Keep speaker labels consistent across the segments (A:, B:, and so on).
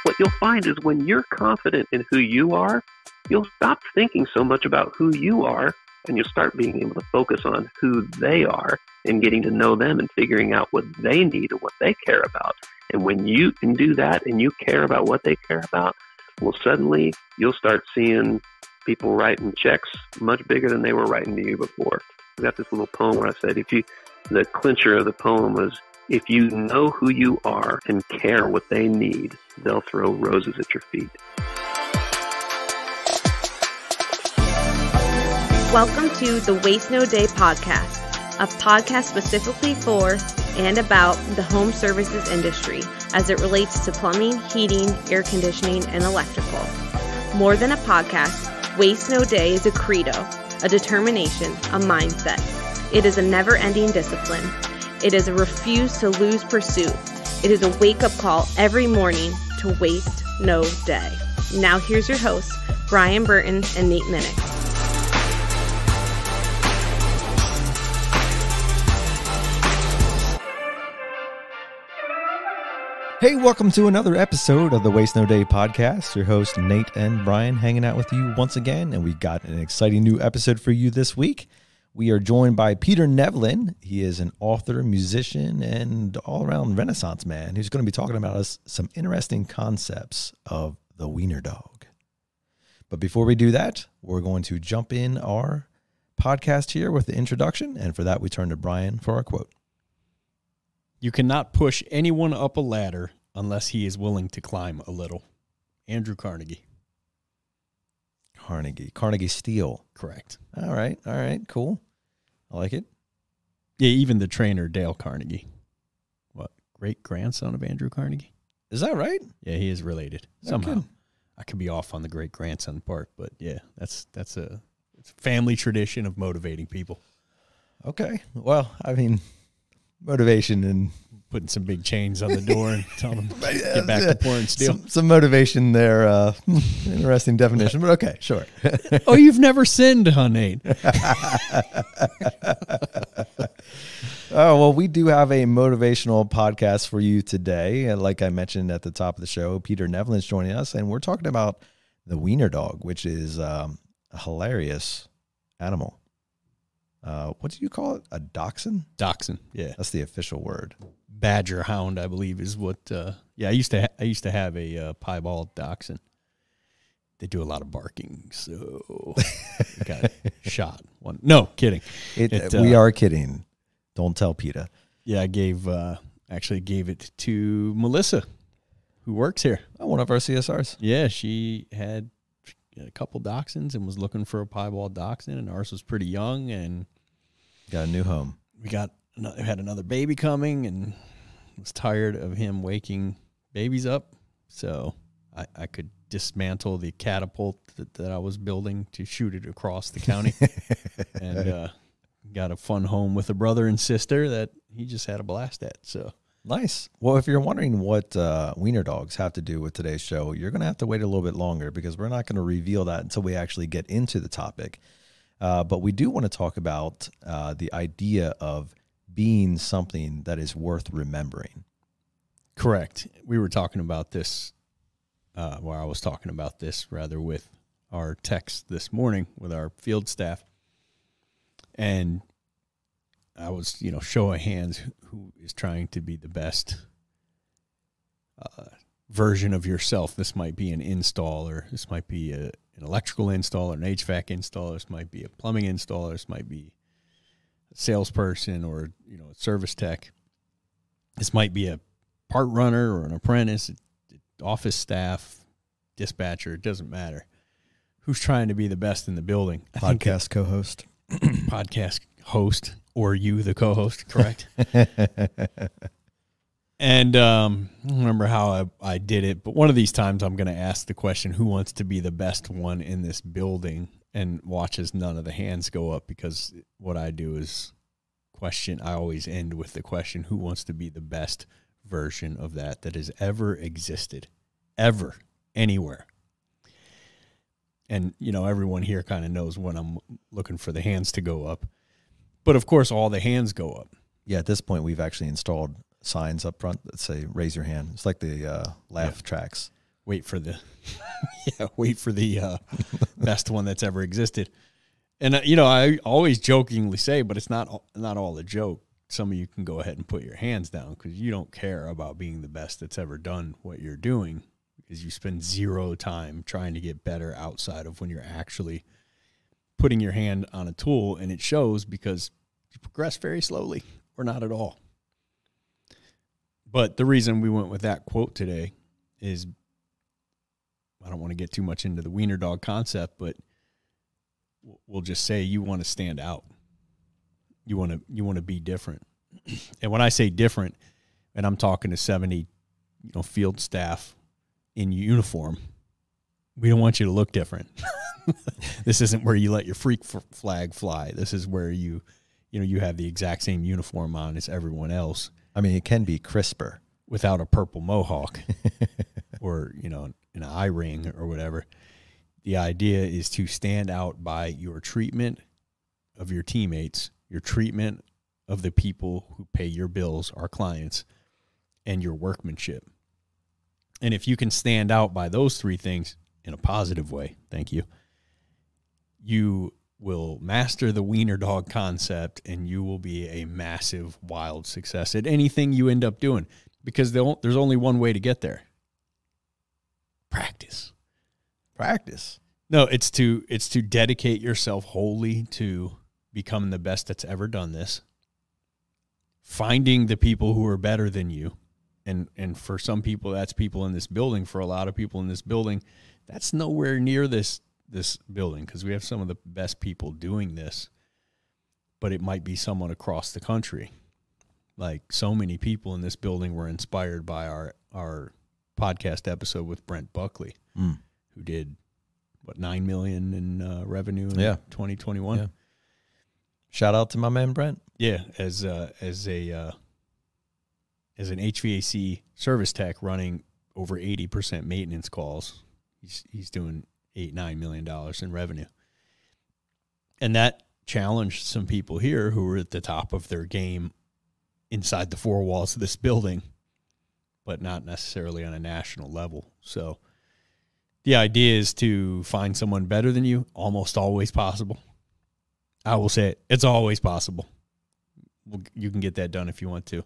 A: what you'll find is when you're confident in who you are, you'll stop thinking so much about who you are, and you'll start being able to focus on who they are and getting to know them and figuring out what they need and what they care about. And when you can do that and you care about what they care about, well, suddenly you'll start seeing people writing checks much bigger than they were writing to you before. I got this little poem where I said, the clincher of the poem was, if you know who you are and care what they need, they'll throw roses at your feet.
B: Welcome to the Waste No Day podcast, a podcast specifically for and about the home services industry as it relates to plumbing, heating, air conditioning, and electrical. More than a podcast, Waste No Day is a credo, a determination, a mindset. It is a never-ending discipline. It is a refuse to lose pursuit. It is a wake-up call every morning to waste no day. Now here's your hosts, Brian Burton and Nate Minnick.
C: Hey, welcome to another episode of the Waste No Day podcast. Your host, Nate and Brian, hanging out with you once again, and we've got an exciting new episode for you this week. We are joined by Peter Nevland. He is an author, musician, and all-around Renaissance man who's going to be talking about us some interesting concepts of the Wiener dog. But before we do that, we're going to jump in our podcast here with the introduction, and for that, we turn to Brian for our quote.
D: You cannot push anyone up a ladder unless he is willing to climb a little. Andrew Carnegie.
C: Carnegie Steel.
D: Correct.
C: All right, cool. I like it.
D: Yeah, even the trainer, Dale Carnegie. What, great-grandson of Andrew Carnegie?
C: Is that right?
D: Yeah, he is related. Somehow. I could be off on the great-grandson part, but yeah, it's a family tradition of motivating people.
C: Okay. Well, I mean, motivation and
D: putting some big chains on the door and telling them get back to pouring steel.
C: Some motivation there. Interesting definition, but okay, sure.
D: Oh, you've never sinned, huh, Nate?
C: Oh, well, we do have a motivational podcast for you today. Like I mentioned at the top of the show, Peter Nevland's joining us, and we're talking about the Wiener dog, which is a hilarious animal. What do you call it? A dachshund?
D: Dachshund, yeah.
C: That's the official word.
D: Badger hound, I believe, is what. I used to have a piebald dachshund. They do a lot of barking, so I got shot. No, kidding.
C: We are kidding. Don't tell PETA.
D: Yeah, I actually gave it to Melissa, who works here.
C: Oh, one of our CSRs.
D: Yeah, she had a couple dachshunds and was looking for a piebald dachshund, and ours was pretty young and
C: got a new home.
D: We had another baby coming and was tired of him waking babies up, so I could dismantle the catapult that I was building to shoot it across the county and got a fun home with a brother and sister that he just had a blast at. So
C: nice. Well, if you're wondering what Wiener dogs have to do with today's show, you're going to have to wait a little bit longer because we're not going to reveal that until we actually get into the topic. But we do want to talk about the idea of being something that is worth remembering.
D: Correct. We were talking about this, I was talking about this rather with our text this morning with our field staff. And I was, show of hands who is trying to be the best version of yourself. This might be an installer. This might be an electrical installer, an HVAC installer. This might be a plumbing installer. This might be a salesperson or, a service tech. This might be a part runner or an apprentice, office staff, dispatcher. It doesn't matter. Who's trying to be the best in the building?
C: Podcast co-host.
D: Podcast host, or you, the co-host, correct? And I don't remember how I did it, but one of these times I'm going to ask the question, who wants to be the best one in this building, and watch as none of the hands go up, because what I do is I always end with the question, who wants to be the best version of that has ever existed, ever, anywhere. And, everyone here kind of knows when I'm looking for the hands to go up. But, of course, all the hands go up.
C: Yeah, at this point, we've actually installed signs up front that say, raise your hand. It's like the laugh tracks.
D: wait for the best one that's ever existed. And I always jokingly say, but it's not all a joke. Some of you can go ahead and put your hands down because you don't care about being the best that's ever done what you're doing, because you spend zero time trying to get better outside of when you're actually putting your hand on a tool, and it shows because you progress very slowly or not at all. But the reason we went with that quote today is, I don't want to get too much into the Wiener dog concept, but we'll just say you want to stand out. You want to be different. And when I say different, and I'm talking to 70, field staff in uniform, we don't want you to look different. This isn't where you let your freak flag fly. This is where you have the exact same uniform on as everyone else.
C: I mean, it can be crisper
D: without a purple mohawk or, an eye ring or whatever. The idea is to stand out by your treatment of your teammates, your treatment of the people who pay your bills, our clients, and your workmanship. And if you can stand out by those three things in a positive way, thank you, you will master the Wiener dog concept, and you will be a massive, wild success at anything you end up doing, because there's only one way to get there. Practice. No, it's to dedicate yourself wholly to becoming the best that's ever done this, finding the people who are better than you. And for some people, that's people in this building. For a lot of people in this building, that's nowhere near this building, because we have some of the best people doing this, but it might be someone across the country. Like, so many people in this building were inspired by our podcast episode with Brent Buckley, who did, $9 million in revenue in 2021. Yeah.
C: Shout out to my man Brent.
D: Yeah, as an HVAC service tech running over 80% maintenance calls, he's doing $8-9 million in revenue. And that challenged some people here who were at the top of their game inside the four walls of this building, but not necessarily on a national level. So the idea is to find someone better than you, almost always possible. I will say it's always possible. You can get that done if you want to.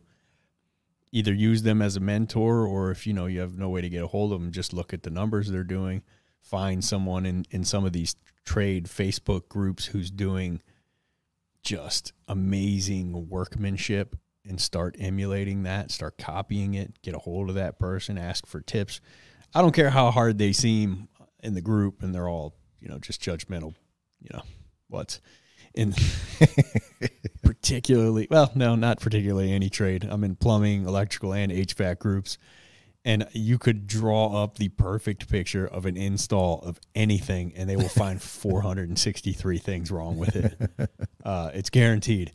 D: Either use them as a mentor, or if you have no way to get a hold of them, just look at the numbers they're doing. Find someone in some of these trade Facebook groups who's doing just amazing workmanship, and start emulating that, start copying it, get a hold of that person, ask for tips. I don't care how hard they seem in the group, and they're all, just judgmental, what's in particularly, well, no, not particularly any trade. I'm in plumbing, electrical, and HVAC groups. And you could draw up the perfect picture of an install of anything, and they will find 463 things wrong with it. It's guaranteed.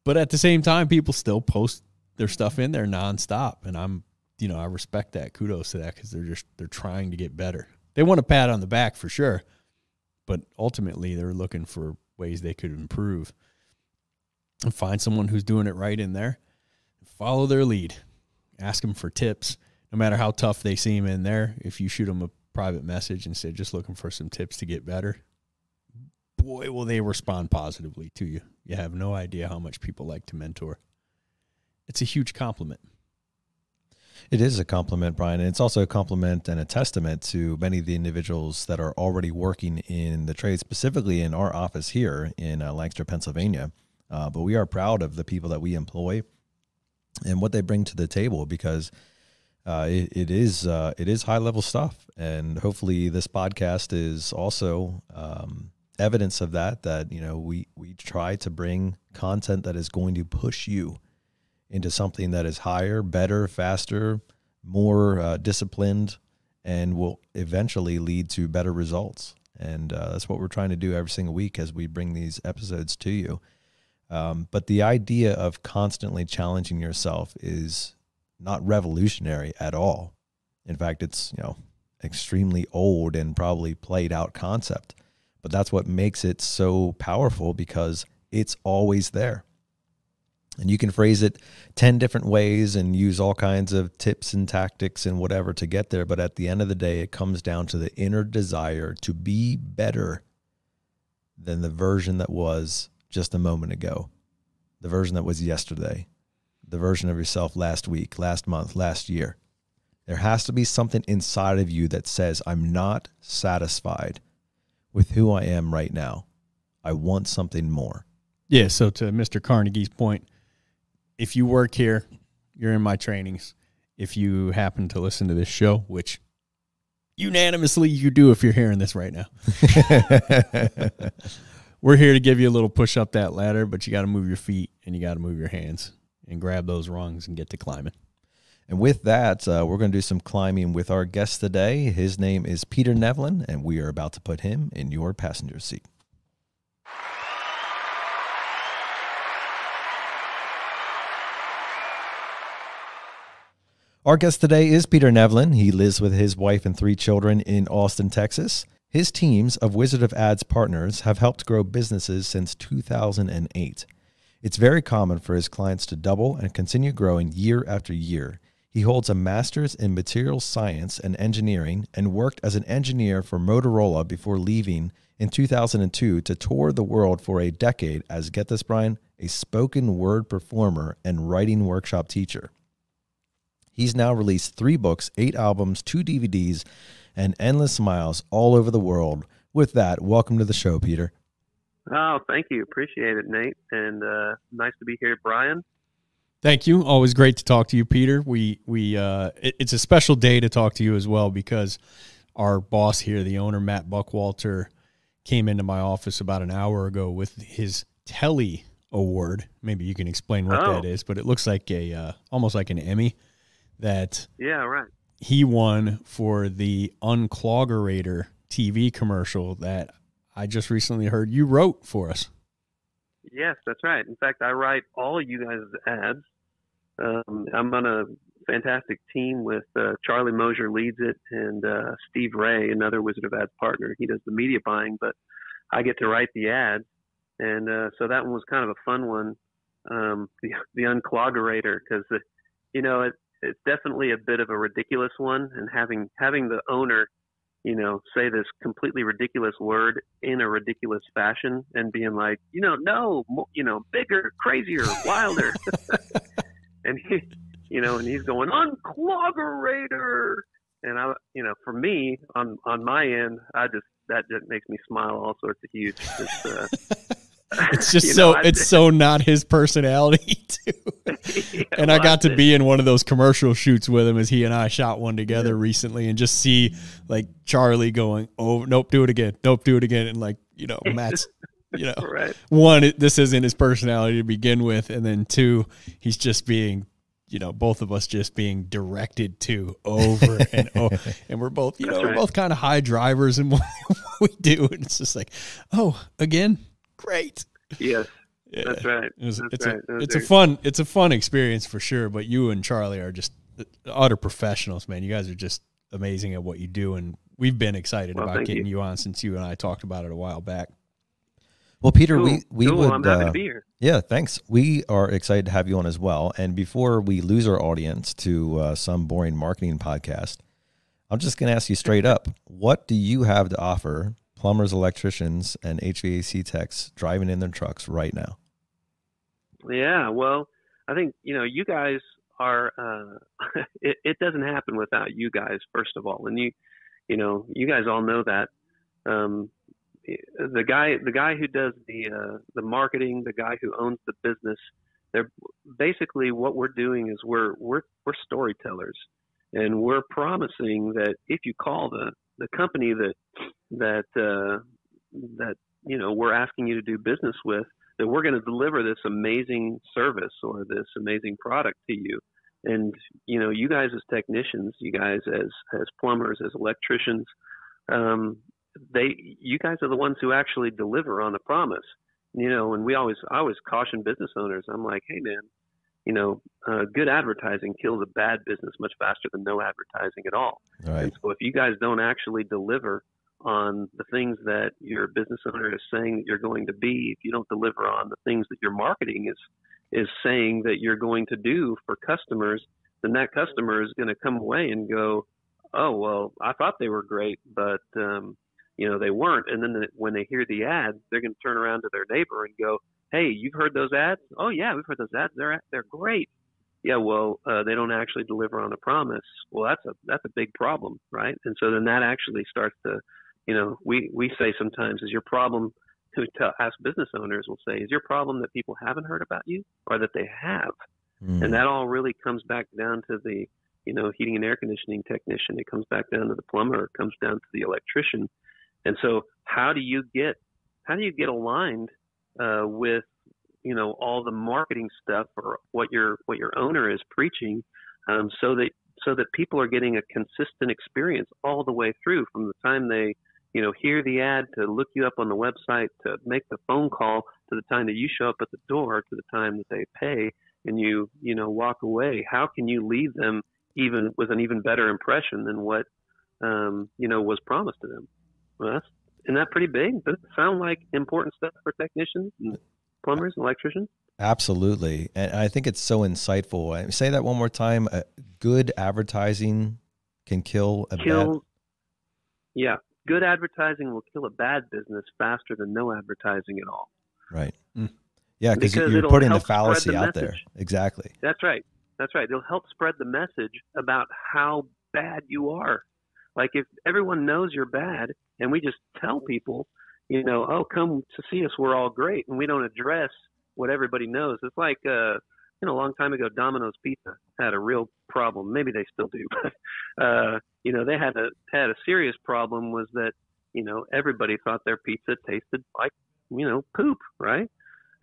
D: But at the same time, people still post their stuff in there nonstop. And I respect that. Kudos to that, because they're trying to get better. They want a pat on the back for sure, but ultimately they're looking for ways they could improve. And find someone who's doing it right in there. Follow their lead. Ask them for tips. No matter how tough they seem in there, if you shoot them a private message and say, just looking for some tips to get better, boy, will they respond positively to you. You have no idea how much people like to mentor. It's a huge compliment.
C: It is a compliment, Brian, and it's also a compliment and a testament to many of the individuals that are already working in the trade, specifically in our office here in Lancaster, Pennsylvania. But we are proud of the people that we employ and what they bring to the table, because it is high level stuff, and hopefully this podcast is also evidence of that. We try to bring content that is going to push you into something that is higher, better, faster, more disciplined, and will eventually lead to better results. And that's what we're trying to do every single week as we bring these episodes to you. But the idea of constantly challenging yourself is not revolutionary at all. In fact, it's, extremely old and probably played out concept, but that's what makes it so powerful, because it's always there. And you can phrase it 10 different ways and use all kinds of tips and tactics and whatever to get there. But at the end of the day, it comes down to the inner desire to be better than the version that was just a moment ago, the version that was yesterday, the version of yourself last week, last month, last year. There has to be something inside of you that says, I'm not satisfied with who I am right now. I want something more.
D: Yeah, so to Mr. Carnegie's point, if you work here, you're in my trainings. If you happen to listen to this show, which unanimously you do if you're hearing this right now, we're here to give you a little push up that ladder, but you got to move your feet and you got to move your hands and grab those rungs and get to climbing.
C: And with that, we're going to do some climbing with our guest today. His name is Peter Nevland, and we are about to put him in your passenger seat. Our guest today is Peter Nevland. He lives with his wife and 3 children in Austin, Texas. His teams of Wizard of Ads partners have helped grow businesses since 2008. It's very common for his clients to double and continue growing year after year. He holds a master's in materials science and engineering and worked as an engineer for Motorola before leaving in 2002 to tour the world for a decade as, get this, Brian, a spoken word performer and writing workshop teacher. He's now released 3 books, 8 albums, 2 DVDs, and endless miles all over the world. With that, welcome to the show, Peter.
A: Oh, thank you. Appreciate it, Nate. And nice to be here, Brian.
D: Thank you. Always great to talk to you, Peter. It's a special day to talk to you as well because our boss here, the owner, Matt Buckwalter, came into my office about an hour ago with his Telly Award. Maybe you can explain what that is, but it looks like almost like an Emmy that he won for the Uncloggerator TV commercial that I just recently heard you wrote for us.
A: Yes, that's right. In fact, I write all of you guys' ads. I'm on a fantastic team with Charlie Mosier leads it, and Steve Ray, another Wizard of Ads partner. He does the media buying, but I get to write the ads. And so that one was kind of a fun one, the Uncloggerator, because, it's definitely a bit of a ridiculous one. And having the owner, say this completely ridiculous word in a ridiculous fashion and being like, no, bigger, crazier, wilder. And and he's going, Uncloggerator. And for me on my end, that just makes me smile all sorts of huge.
D: It's just it's so not his personality too. Yeah, and I got to be in one of those commercial shoots with him as he and I shot one together recently, and just see like Charlie going, oh, nope, do it again. Nope, do it again. And like, Matt's,
A: right.
D: One, this isn't his personality to begin with. And then 2, he's just being, both of us just being directed to over and over. And we're both, we're both kind of high drivers in what we do. And it's just like, oh, again. Great.
A: Yes, yeah. That's right.
D: It's a fun experience for sure. But you and Charlie are just utter professionals, man. You guys are just amazing at what you do, and we've been excited about getting you on since you and I talked about it a while back.
C: Well, Peter,
A: cool.
C: we would.
A: I'm happy to be here.
C: Yeah, thanks. We are excited to have you on as well. And before we lose our audience to some boring marketing podcast, I'm just going to ask you straight up: what do you have to offer plumbers, electricians, and HVAC techs driving in their trucks right now?
A: Yeah, well, I think, you guys are, it doesn't happen without you guys, first of all. And you guys all know that. The guy who does the marketing, the guy who owns the business, they're basically, what we're doing is we're storytellers, and we're promising that if you call the company that we're asking you to do business with, that we're going to deliver this amazing service or this amazing product to you. And you guys as technicians, you guys as plumbers, as electricians, you guys are the ones who actually deliver on the promise. And I always caution business owners. I'm like, hey man, good advertising kills a bad business much faster than no advertising at all.
C: Right.
A: And so if you guys don't actually deliver on the things that your business owner is saying that you're going to be, if you don't deliver on the things that your marketing is saying that you're going to do for customers, then that customer is going to come away and go, oh, well, I thought they were great, but, they weren't. And then when they hear the ad, they're going to turn around to their neighbor and go, hey, you've heard those ads? Oh, yeah, we've heard those ads. They're great. Yeah, well, they don't actually deliver on a promise. Well, that's a big problem, right? And so then that actually starts to, we say sometimes, is your problem, ask business owners will say, is your problem that people haven't heard about you or that they have? And that all really comes back down to the, heating and air conditioning technician. It comes back down to the plumber. It comes down to the electrician. And so how do you get aligned with, all the marketing stuff or what your owner is preaching, so that people are getting a consistent experience all the way through, from the time they, hear the ad, to look you up on the website, to make the phone call, to the time that you show up at the door, to the time that they pay and you walk away. How can you leave them even with an even better impression than what, was promised to them? Well, isn't that pretty big? Does it sound like important stuff for technicians and plumbers and electricians?
C: Absolutely. And I think it's so insightful. Say that one more time. Good advertising can kill a bad.
A: Yeah. Good advertising will kill a bad business faster than no advertising at all.
C: Right. Yeah, because you're putting the fallacy out there. Exactly.
A: That's right. It'll help spread the message about how bad you are. Like, if everyone knows you're bad and we just tell people, oh, come to see us, we're all great, and we don't address what everybody knows. It's like, a long time ago, Domino's Pizza had a real problem. Maybe they still do, but, they had a serious problem, was that, everybody thought their pizza tasted like, poop, right?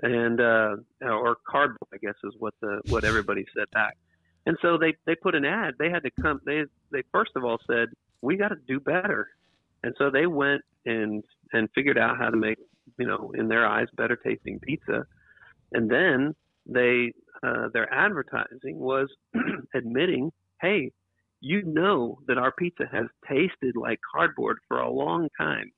A: And, or cardboard, I guess, is what everybody said back. And so they put an ad. They had to come, they first of all said, we got to do better. And so they went and figured out how to make, in their eyes, better tasting pizza. And then their advertising was admitting, hey, that our pizza has tasted like cardboard for a long time.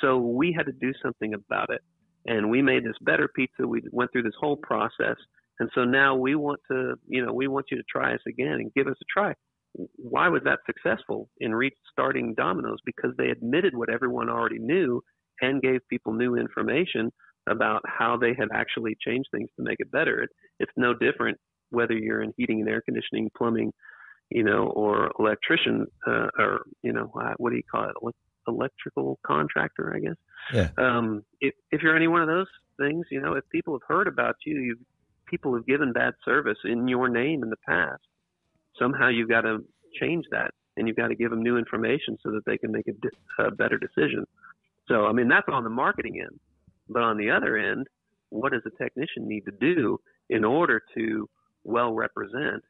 A: So we had to do something about it. And we made this better pizza. We went through this whole process. And so now we want you to try us again and give us a try. Why was that successful in restarting Domino's? Because they admitted what everyone already knew and gave people new information about how they had actually changed things to make it better. It's no different whether you're in heating and air conditioning, plumbing, or electrician, or, what do you call it? Electrical contractor, I guess.
C: Yeah.
A: If you're any one of those things, if people have heard about you, people have given bad service in your name in the past. Somehow you've got to change that, and you've got to give them new information so that they can make a better decision. So, that's on the marketing end. But on the other end, what does a technician need to do in order to well represent,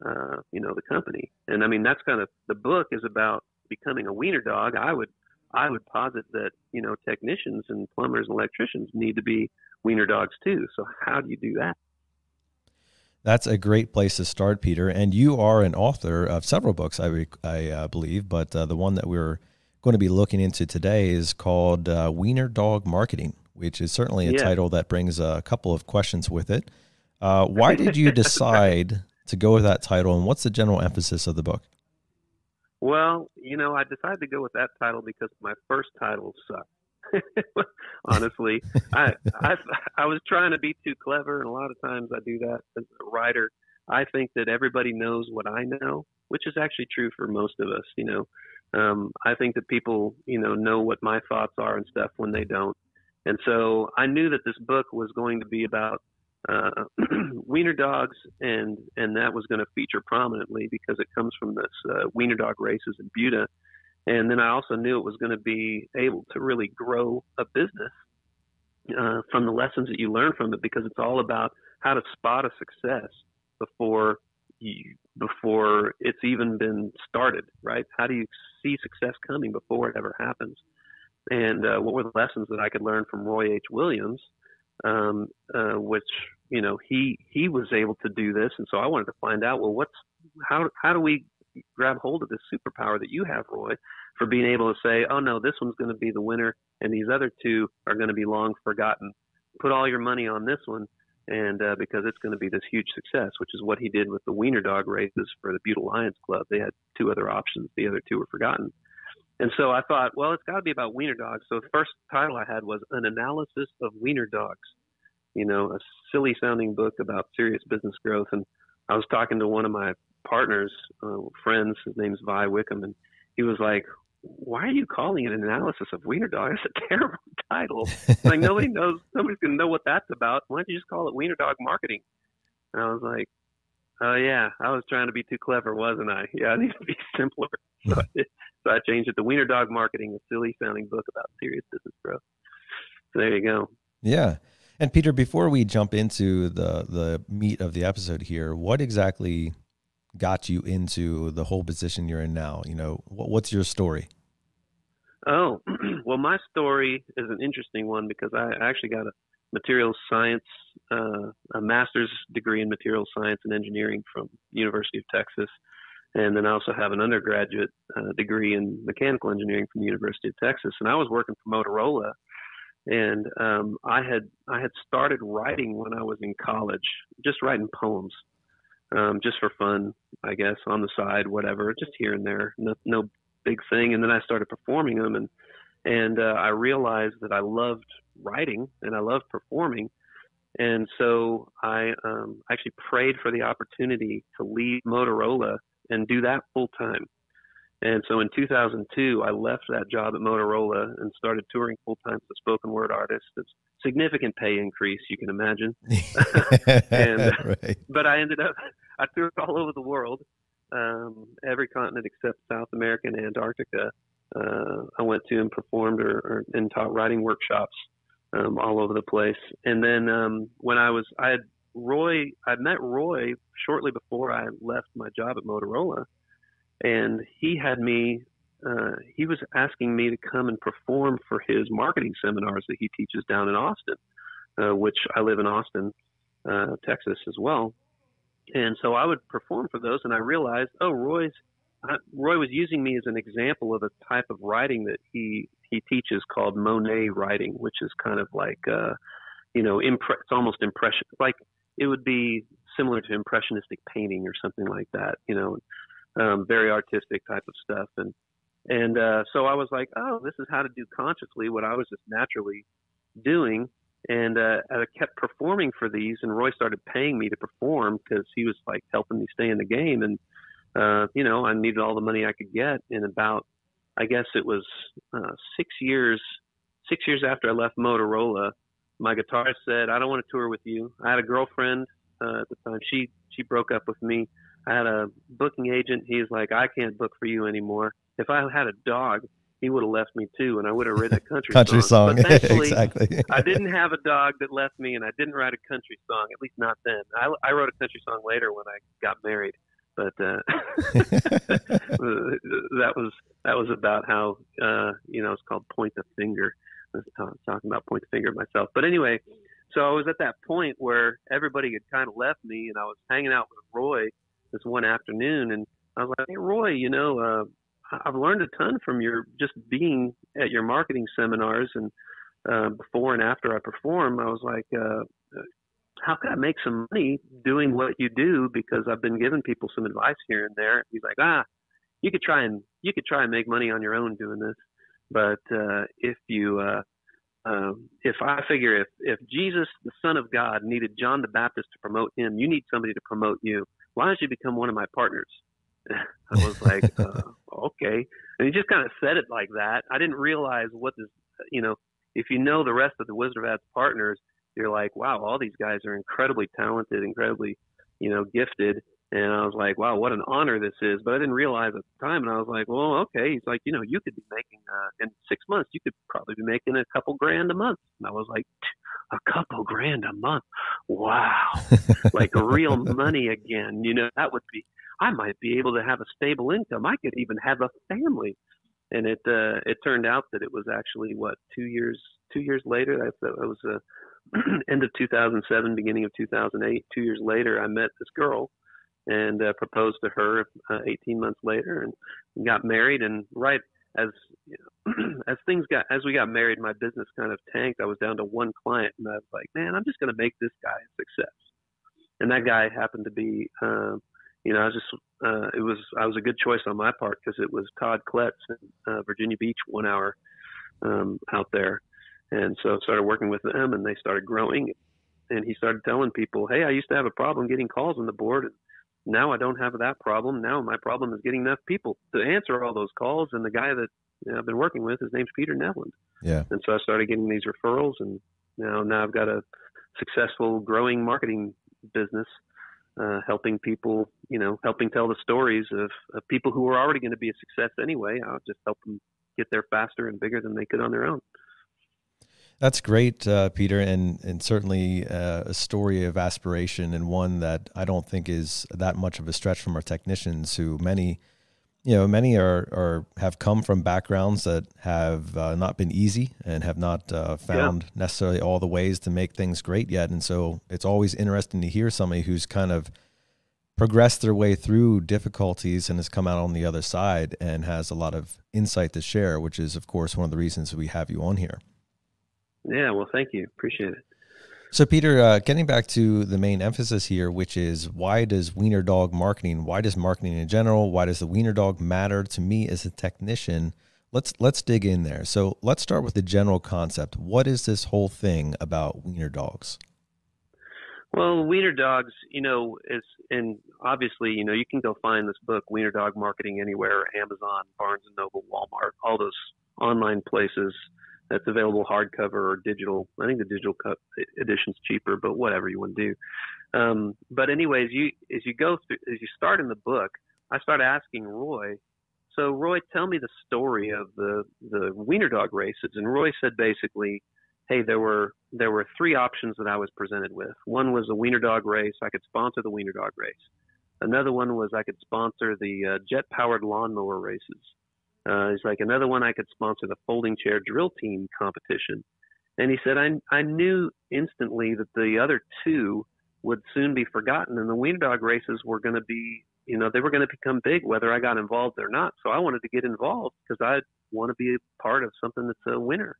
A: the company? And that's kind of, the book is about becoming a wiener dog. I would posit that, technicians and plumbers and electricians need to be wiener dogs too. So how do you do that?
C: That's a great place to start, Peter. And you are an author of several books, I believe, but the one that we're going to be looking into today is called Wiener Dog Marketing, which is certainly a title that brings a couple of questions with it. Why did you decide to go with that title, and what's the general emphasis of the book?
A: Well, I decided to go with that title because my first title sucked. Honestly, I was trying to be too clever, and a lot of times I do that as a writer. I think that everybody knows what I know, which is actually true for most of us. I think that people, know what my thoughts are and stuff when they don't. And so I knew that this book was going to be about wiener dogs, and that was going to feature prominently because it comes from this wiener dog races in Buda. And then I also knew it was going to be able to really grow a business from the lessons that you learn from it, because it's all about how to spot a success before it's even been started, right? How do you see success coming before it ever happens? And what were the lessons that I could learn from Roy H. Williams, which, he was able to do this. And so I wanted to find out, well, how do we grab hold of this superpower that you have, Roy, for being able to say, oh no, this one's going to be the winner and these other two are going to be long forgotten. Put all your money on this one and because it's going to be this huge success, which is what he did with the Wiener dog races for the Butte Lions Club. They had two other options. The other two were forgotten. And so I thought, well, it's got to be about wiener dogs. So the first title I had was An Analysis of Wiener Dogs, a silly sounding book about serious business growth. And I was talking to one of my partners, friends, his name's Vi Wickham, and he was like, why are you calling it An Analysis of Wiener Dogs? That's a terrible title. Like, nobody's going to know what that's about. Why don't you just call it Wiener Dog Marketing? And I was like, oh, yeah, I was trying to be too clever, wasn't I? Yeah, I need to be simpler. So I changed it to Wiener Dog Marketing, a silly sounding book about serious business growth. So there you go. Yeah.
C: And Peter, before we jump into the meat of the episode here, what exactly got you into the whole position you're in now? What's your story?
A: Oh, well, my story is an interesting one because I actually got a materials science, a master's degree in materials science and engineering from University of Texas. And then I also have an undergraduate degree in mechanical engineering from the University of Texas. And I was working for Motorola, and I had started writing when I was in college, just writing poems, just for fun, I guess, on the side, whatever, just here and there, no big thing. And then I started performing them, and I realized that I loved writing and I loved performing. And so I actually prayed for the opportunity to leave Motorola and do that full time. And so in 2002, I left that job at Motorola and started touring full time as a spoken word artist. It's significant pay increase, you can imagine.
C: Right.
A: But I toured all over the world, every continent except South America and Antarctica. I went to and performed and taught writing workshops all over the place. And then when I met Roy shortly before I left my job at Motorola, and he was asking me to come and perform for his marketing seminars that he teaches down in Austin, which I live in Austin, Texas as well. And so I would perform for those, and I realized, Roy was using me as an example of a type of writing that he teaches called Monet writing, which is kind of like, it's almost impression, like it would be similar to impressionistic painting or something like that, very artistic type of stuff. And so I was like, this is how to do consciously what I was just naturally doing. And I kept performing for these, and Roy started paying me to perform because he was like helping me stay in the game. And, I needed all the money I could get. And about, I guess it was 6 years after I left Motorola, my guitarist said, I don't want to tour with you. I had a girlfriend at the time. She broke up with me. I had a booking agent. He's like, I can't book for you anymore. If I had a dog, he would have left me too, and I would have written a country song. But thankfully,
C: exactly.
A: I didn't have a dog that left me, and I didn't write a country song, at least not then. I wrote a country song later when I got married, but that was about how it's called Point the Finger. I was talking about Point the Finger at myself. But anyway, so I was at that point where everybody had kind of left me, and I was hanging out with Roy this one afternoon, and I was like, hey, Roy, I've learned a ton from your just being at your marketing seminars, and before and after I perform, I was like, how can I make some money doing what you do? Because I've been giving people some advice here and there. He's like, you could try and make money on your own doing this, but if Jesus, the Son of God, needed John the Baptist to promote him, you need somebody to promote you. Why don't you become one of my partners? I was like, okay. And he just kind of said it like that. I didn't realize what this, if you know the rest of the Wizard of Ad's partners, you're like, wow, all these guys are incredibly talented, incredibly, gifted. And I was like, wow, what an honor this is. But I didn't realize at the time. And I was like, well, okay. He's like, you could be making, in 6 months, you could probably be making a couple grand a month. And I was like, a couple grand a month? Wow. Like real money again. That would be, I might be able to have a stable income. I could even have a family. And it turned out that it was actually 2 years later. That was end of 2007, beginning of 2008. 2 years later, I met this girl and proposed to her 18 months later, and got married. And right as you know, as we got married, my business kind of tanked. I was down to one client, and I was like, man, I'm just going to make this guy a success. And that guy happened to be, I was a good choice on my part because it was Todd Kletz in Virginia Beach, 1 hour out there. And so I started working with them, and they started growing. And he started telling people, hey, I used to have a problem getting calls on the board. Now I don't have that problem. Now my problem is getting enough people to answer all those calls. And the guy that I've been working with, his name's Peter Nevland.
C: Yeah.
A: And so I started getting these referrals, and now I've got a successful growing marketing business, helping people, helping tell the stories of people who are already going to be a success anyway. I'll just help them get there faster and bigger than they could on their own.
C: That's great, Peter, and certainly a story of aspiration, and one that I don't think is that much of a stretch from our technicians, who many are have come from backgrounds that have not been easy and have not found necessarily all the ways to make things great yet. And so it's always interesting to hear somebody who's kind of progressed their way through difficulties and has come out on the other side and has a lot of insight to share, which is, of course, one of the reasons we have you on here.
A: Yeah, well, thank you. Appreciate it.
C: So, Peter, getting back to the main emphasis here, which is, why does Wiener Dog marketing, why does marketing in general, why does the Wiener Dog matter to me as a technician? Let's dig in there. So let's start with the general concept. What is this whole thing about Wiener Dogs?
A: Well, Wiener Dogs, and obviously, you can go find this book, Wiener Dog Marketing, anywhere, Amazon, Barnes & Noble, Walmart, all those online places. That's available hardcover or digital. I think the digital edition's cheaper, but whatever you want to do. But anyways, as you start in the book, I start asking Roy, so Roy, tell me the story of the Wiener Dog races. And Roy said basically, hey, there were three options that I was presented with. One was a Wiener Dog race. I could sponsor the Wiener Dog race. Another one was I could sponsor the jet-powered lawnmower races. He's like, another one I could sponsor the folding chair drill team competition. And he said, I knew instantly that the other two would soon be forgotten, and the Wiener Dog races were going to be, they were going to become big whether I got involved or not. So I wanted to get involved because I want to be a part of something that's a winner.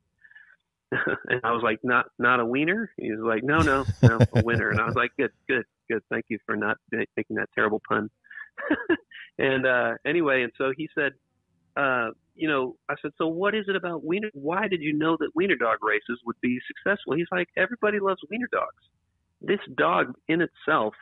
A: And I was like, not a wiener? He was like, no, a winner. And I was like, good. Thank you for not making that terrible pun. And anyway, and so he said, I said, so what is it about Wiener? Why did you know that Wiener Dog races would be successful? He's like, everybody loves Wiener Dogs. This dog in itself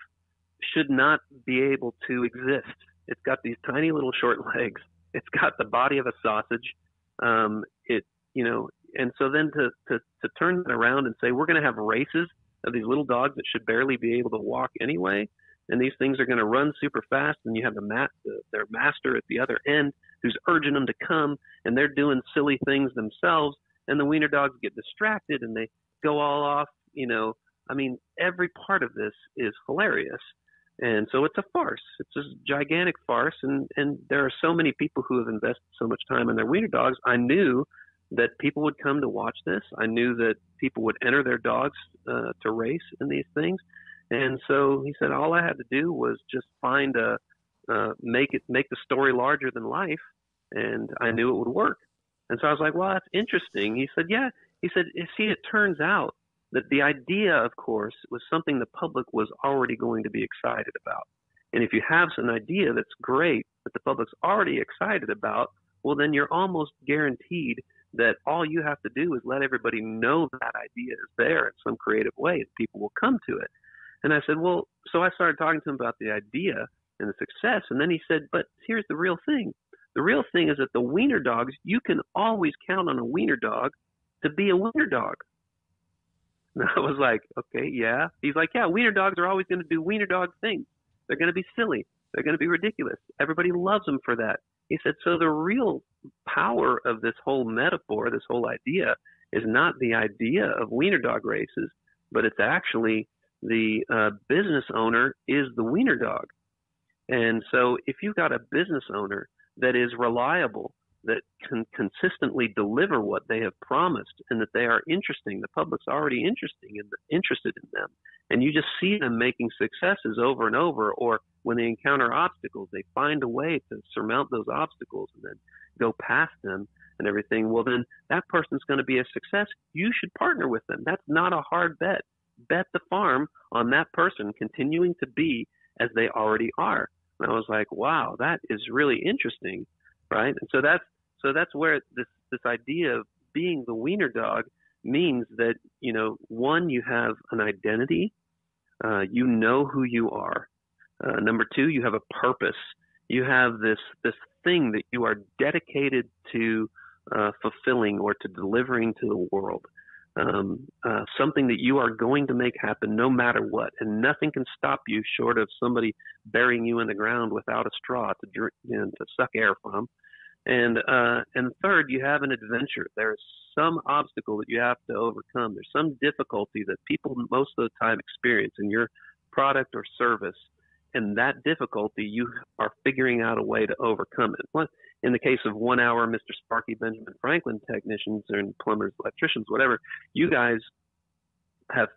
A: should not be able to exist. It's got these tiny little short legs. It's got the body of a sausage. And so then to turn that around and say, we're going to have races of these little dogs that should barely be able to walk anyway, and these things are going to run super fast, and you have their master at the other end who's urging them to come, and they're doing silly things themselves, and the Wiener Dogs get distracted, and they go all off. Every part of this is hilarious. And so it's a farce. It's a gigantic farce, and there are so many people who have invested so much time in their Wiener Dogs. I knew that people would come to watch this. I knew that people would enter their dogs to race in these things. And so he said, all I had to do was just find make the story larger than life, and I knew it would work. And so I was like, well, that's interesting. He said, yeah. He said, see, it turns out that the idea, of course, was something the public was already going to be excited about. And if you have an idea that's great that the public's already excited about, well, then you're almost guaranteed that all you have to do is let everybody know that idea is there in some creative way, and people will come to it. And I said, well, so I started talking to him about the idea and the success. And then he said, but here's the real thing. The real thing is that the Wiener Dogs, you can always count on a Wiener Dog to be a Wiener Dog. And I was like, okay, yeah. He's like, yeah, Wiener Dogs are always going to do Wiener Dog things. They're going to be silly. They're going to be ridiculous. Everybody loves them for that. He said, so the real power of this whole metaphor, this whole idea, is not the idea of Wiener Dog races, but it's actually the business owner is the Wiener Dog. And so if you've got a business owner that is reliable, that can consistently deliver what they have promised, and that they are interesting. The public's already interested in them. And you just see them making successes over and over, or when they encounter obstacles, they find a way to surmount those obstacles and then go past them and everything. Well, then that person's going to be a success. You should partner with them. That's not a hard bet. Bet the farm on that person continuing to be as they already are. And I was like, wow, that is really interesting, right? And so that's where this idea of being the wiener dog means that, you know, one, you have an identity, you know who you are. Number two, you have a purpose. You have this thing that you are dedicated to fulfilling or to delivering to the world. Something that you are going to make happen no matter what, and nothing can stop you short of somebody burying you in the ground without a straw to drink, to suck air from. And third, you have an adventure. There's some obstacle that you have to overcome. There's some difficulty that people most of the time experience in your product or service, and that difficulty you are figuring out a way to overcome it. In the case of 1 hour Mr. Sparky Benjamin Franklin technicians and plumbers, electricians, whatever, you guys have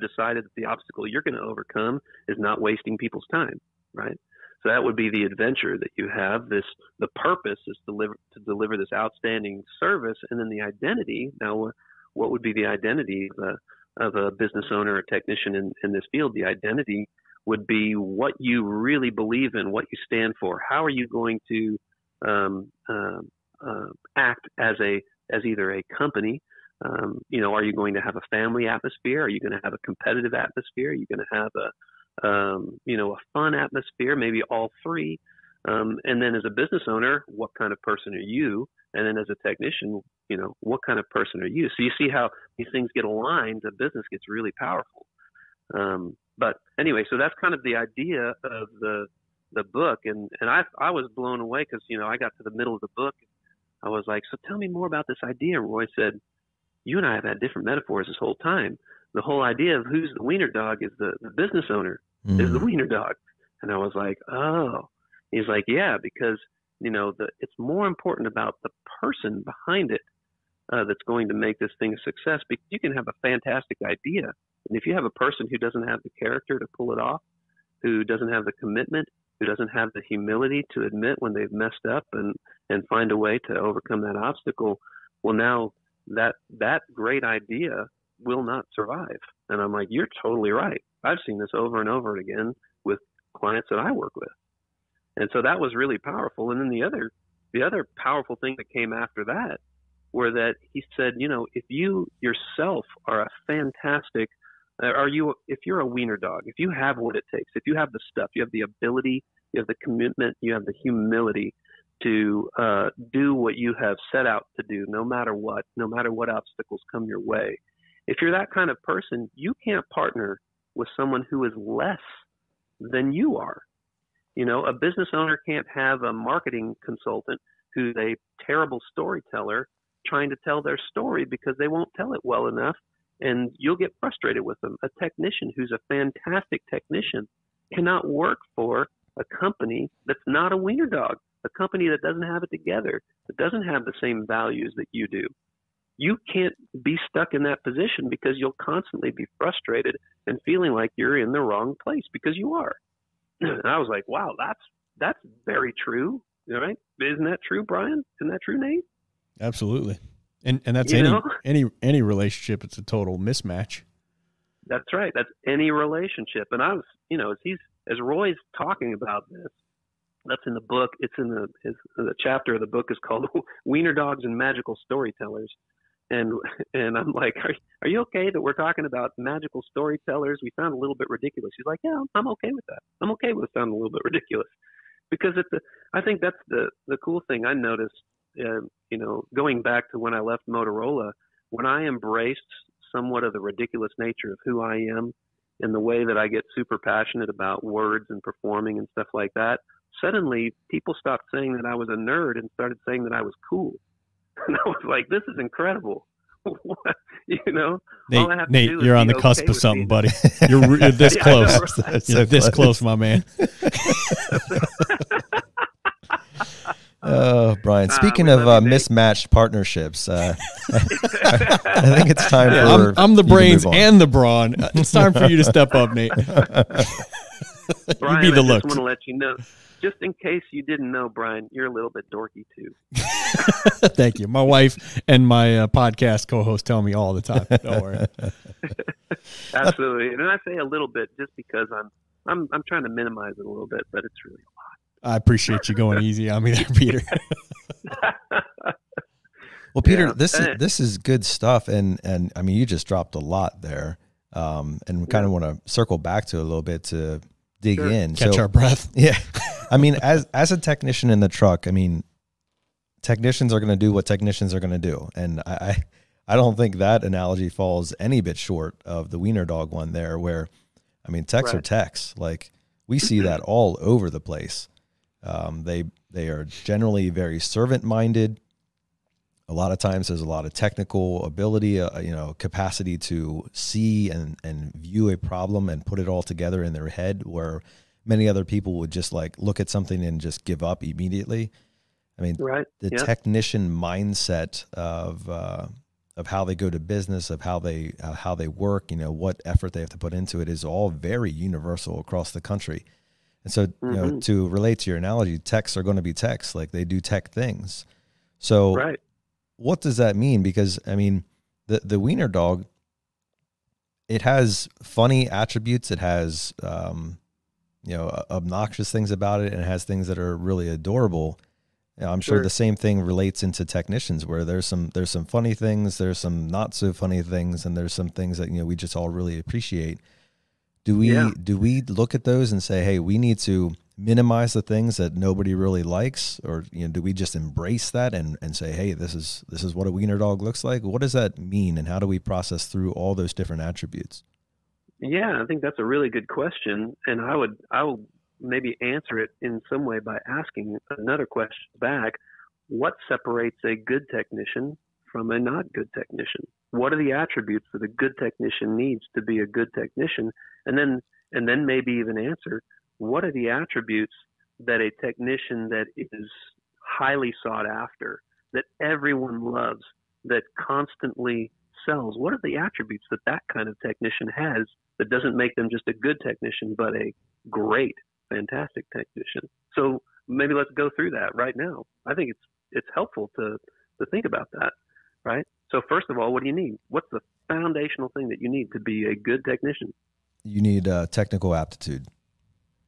A: decided that the obstacle you're going to overcome is not wasting people's time, right? So that would be the adventure that you have. The purpose is to deliver this outstanding service, and then the identity. Now, what would be the identity of a business owner or technician in this field? The identity would be what you really believe in, what you stand for. How are you going to act as either a company? Are you going to have a family atmosphere? Are you going to have a competitive atmosphere? Are you going to have a fun atmosphere? Maybe all three. And then as a business owner, what kind of person are you? And then as a technician, what kind of person are you? So you see how these things get aligned. The business gets really powerful. But anyway, so that's kind of the idea of the book. And I was blown away because, I got to the middle of the book. I was like, so tell me more about this idea. Roy said, you and I have had different metaphors this whole time. The whole idea of who's the wiener dog is the business owner is the wiener dog. And I was like, oh. He's like, yeah, because, it's more important about the person behind it that's going to make this thing a success. Because you can have a fantastic idea, and if you have a person who doesn't have the character to pull it off, who doesn't have the commitment, who doesn't have the humility to admit when they've messed up and find a way to overcome that obstacle, well, now that great idea will not survive. And I'm like, you're totally right. I've seen this over and over again with clients that I work with. And so that was really powerful. And then the other powerful thing that came after that were that he said, if you yourself are a fantastic, if you're a wiener dog, if you have what it takes, if you have the stuff, you have the ability, you have the commitment, you have the humility to do what you have set out to do, no matter what obstacles come your way. If you're that kind of person, you can't partner with someone who is less than you are. A business owner can't have a marketing consultant who's a terrible storyteller trying to tell their story because they won't tell it well enough, and you'll get frustrated with them. A technician who's a fantastic technician cannot work for a company that's not a wiener dog, a company that doesn't have it together, that doesn't have the same values that you do. You can't be stuck in that position because you'll constantly be frustrated and feeling like you're in the wrong place because you are. And I was like, wow, that's very true, right? Isn't that true, Brian? Isn't that true, Nate?
D: Absolutely. And that's any relationship. It's a total mismatch.
A: That's right. That's any relationship. And I was, as Roy's talking about this, that's in the book. It's in the chapter of the book is called Wiener Dogs and Magical Storytellers. And I'm like, are you okay that we're talking about magical storytellers? We sound a little bit ridiculous. He's like, yeah, I'm okay with that. I'm okay with sounding a little bit ridiculous because I think that's the cool thing I noticed, going back to when I left Motorola, when I embraced somewhat of the ridiculous nature of who I am and the way that I get super passionate about words and performing and stuff like that, suddenly people stopped saying that I was a nerd and started saying that I was cool. And I was like, this is incredible. What?
D: Nate, you're on the cusp of something, buddy. You're this close. You're this close, my man.
C: Oh, Brian, speaking of mismatched partnerships, I think it's time for
D: I'm the brains and the brawn. It's time for you to step up, Nate.
A: Brian,
D: You be the
A: I
D: looks.
A: just want to let you know, just in case you didn't know, Brian, you're a little bit dorky too.
D: Thank you. My wife and my podcast co-host tell me all the time. Don't worry.
A: Absolutely, and I say a little bit just because I'm trying to minimize it a little bit, but it's really a lot.
D: I appreciate you going easy on me there, Peter.
C: Well, Peter, this is good stuff, and I mean, you just dropped a lot there, and we kind of want to circle back to a little bit to dig in,
D: catch our breath.
C: Yeah, I mean, as a technician in the truck, I mean, technicians are going to do what technicians are going to do, and I don't think that analogy falls any bit short of the Wiener dog one there, where, I mean, techs are techs. Like, we see that all over the place. They are generally very servant minded. A lot of times there's a lot of technical ability, capacity to see and view a problem and put it all together in their head, where many other people would just like look at something and just give up immediately. I mean, the technician mindset of how they go to business, of how they work, what effort they have to put into it, is all very universal across the country. And so, to relate to your analogy, techs are going to be techs, like they do tech things. So what does that mean? Because, I mean, the Wiener dog, it has funny attributes. It has, obnoxious things about it, and it has things that are really adorable. I'm sure the same thing relates into technicians, where there's some funny things, there's some not so funny things, and there's some things that, we just all really appreciate. Do we look at those and say, hey, we need to minimize the things that nobody really likes, or do we just embrace that and say, hey, this is what a Wiener dog looks like? What does that mean, and how do we process through all those different attributes?
A: Yeah, I think that's a really good question, and I will maybe answer it in some way by asking another question back. What separates a good technician from a not good technician? What are the attributes that a good technician needs to be a good technician? And then maybe even answer, what are the attributes that a technician that is highly sought after, that everyone loves, that constantly sells? What are the attributes that kind of technician has that doesn't make them just a good technician, but a great, fantastic technician? So maybe let's go through that right now. I think it's helpful to think about that, right? So first of all, what do you need? What's the foundational thing that you need to be a good technician?
C: You need technical aptitude.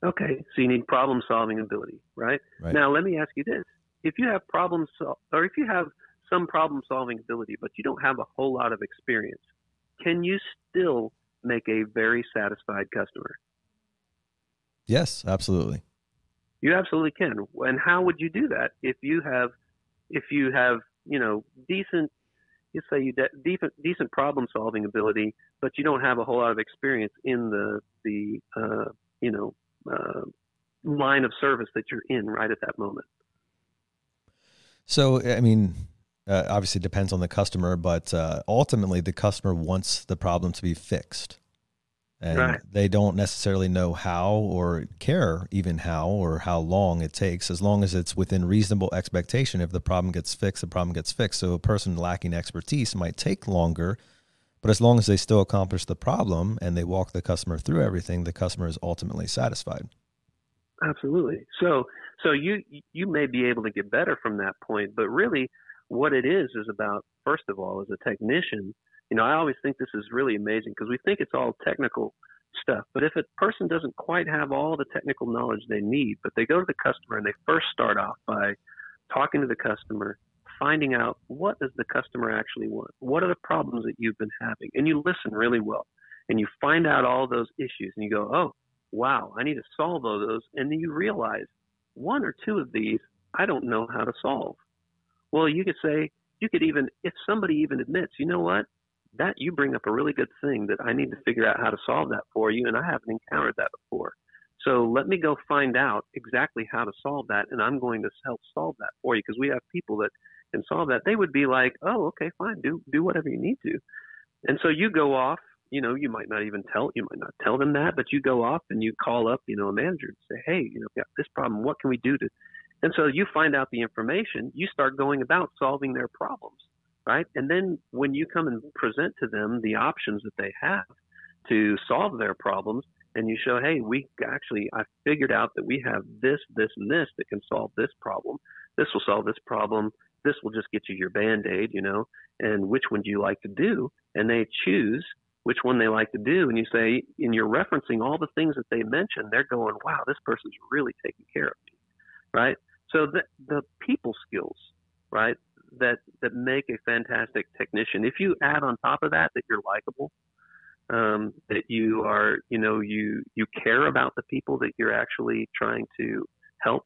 A: Okay, so you need problem-solving ability, right? Now, let me ask you this. If you have if you have some problem-solving ability, but you don't have a whole lot of experience, can you still make a very satisfied customer?
C: Yes, absolutely.
A: You absolutely can. And how would you do that if you have decent, you say decent problem-solving ability, but you don't have a whole lot of experience in the line of service that you're in right at that moment?
C: So, I mean, obviously it depends on the customer, but ultimately the customer wants the problem to be fixed. And they don't necessarily know how, or care even how, or how long it takes, as long as it's within reasonable expectation. If the problem gets fixed, the problem gets fixed. So a person lacking expertise might take longer, but as long as they still accomplish the problem and they walk the customer through everything, the customer is ultimately satisfied.
A: Absolutely. So you may be able to get better from that point, but really what it is about, first of all, as a technician, I always think this is really amazing because we think it's all technical stuff. But if a person doesn't quite have all the technical knowledge they need, but they go to the customer and they first start off by talking to the customer, finding out what does the customer actually want? What are the problems that you've been having? And you listen really well and you find out all those issues and you go, oh, wow, I need to solve all those. And then you realize one or two of these, I don't know how to solve. Well, you could say, if somebody even admits, you know what? That you bring up a really good thing that I need to figure out how to solve that for you, and I haven't encountered that before. So let me go find out exactly how to solve that, and I'm going to help solve that for you, because we have people that can solve that. They would be like, oh, okay, fine, do whatever you need to. And so you go off, you might not tell them that, but you go off and you call up, a manager and say, hey, got this problem. What can we do to And so you find out the information, you start going about solving their problems, right? And then when you come and present to them the options that they have to solve their problems, and you show, hey, I figured out that we have this, this, and this that can solve this problem. This will solve this problem. This will just get you your Band-Aid, and which one do you like to do? And they choose which one they like to do. And you say, and you're referencing all the things that they mentioned. They're going, wow, this person's really taking care of me, right? So the people skills, right, that make a fantastic technician. If you add on top of that you're likable, that you are, you care about the people that you're actually trying to help,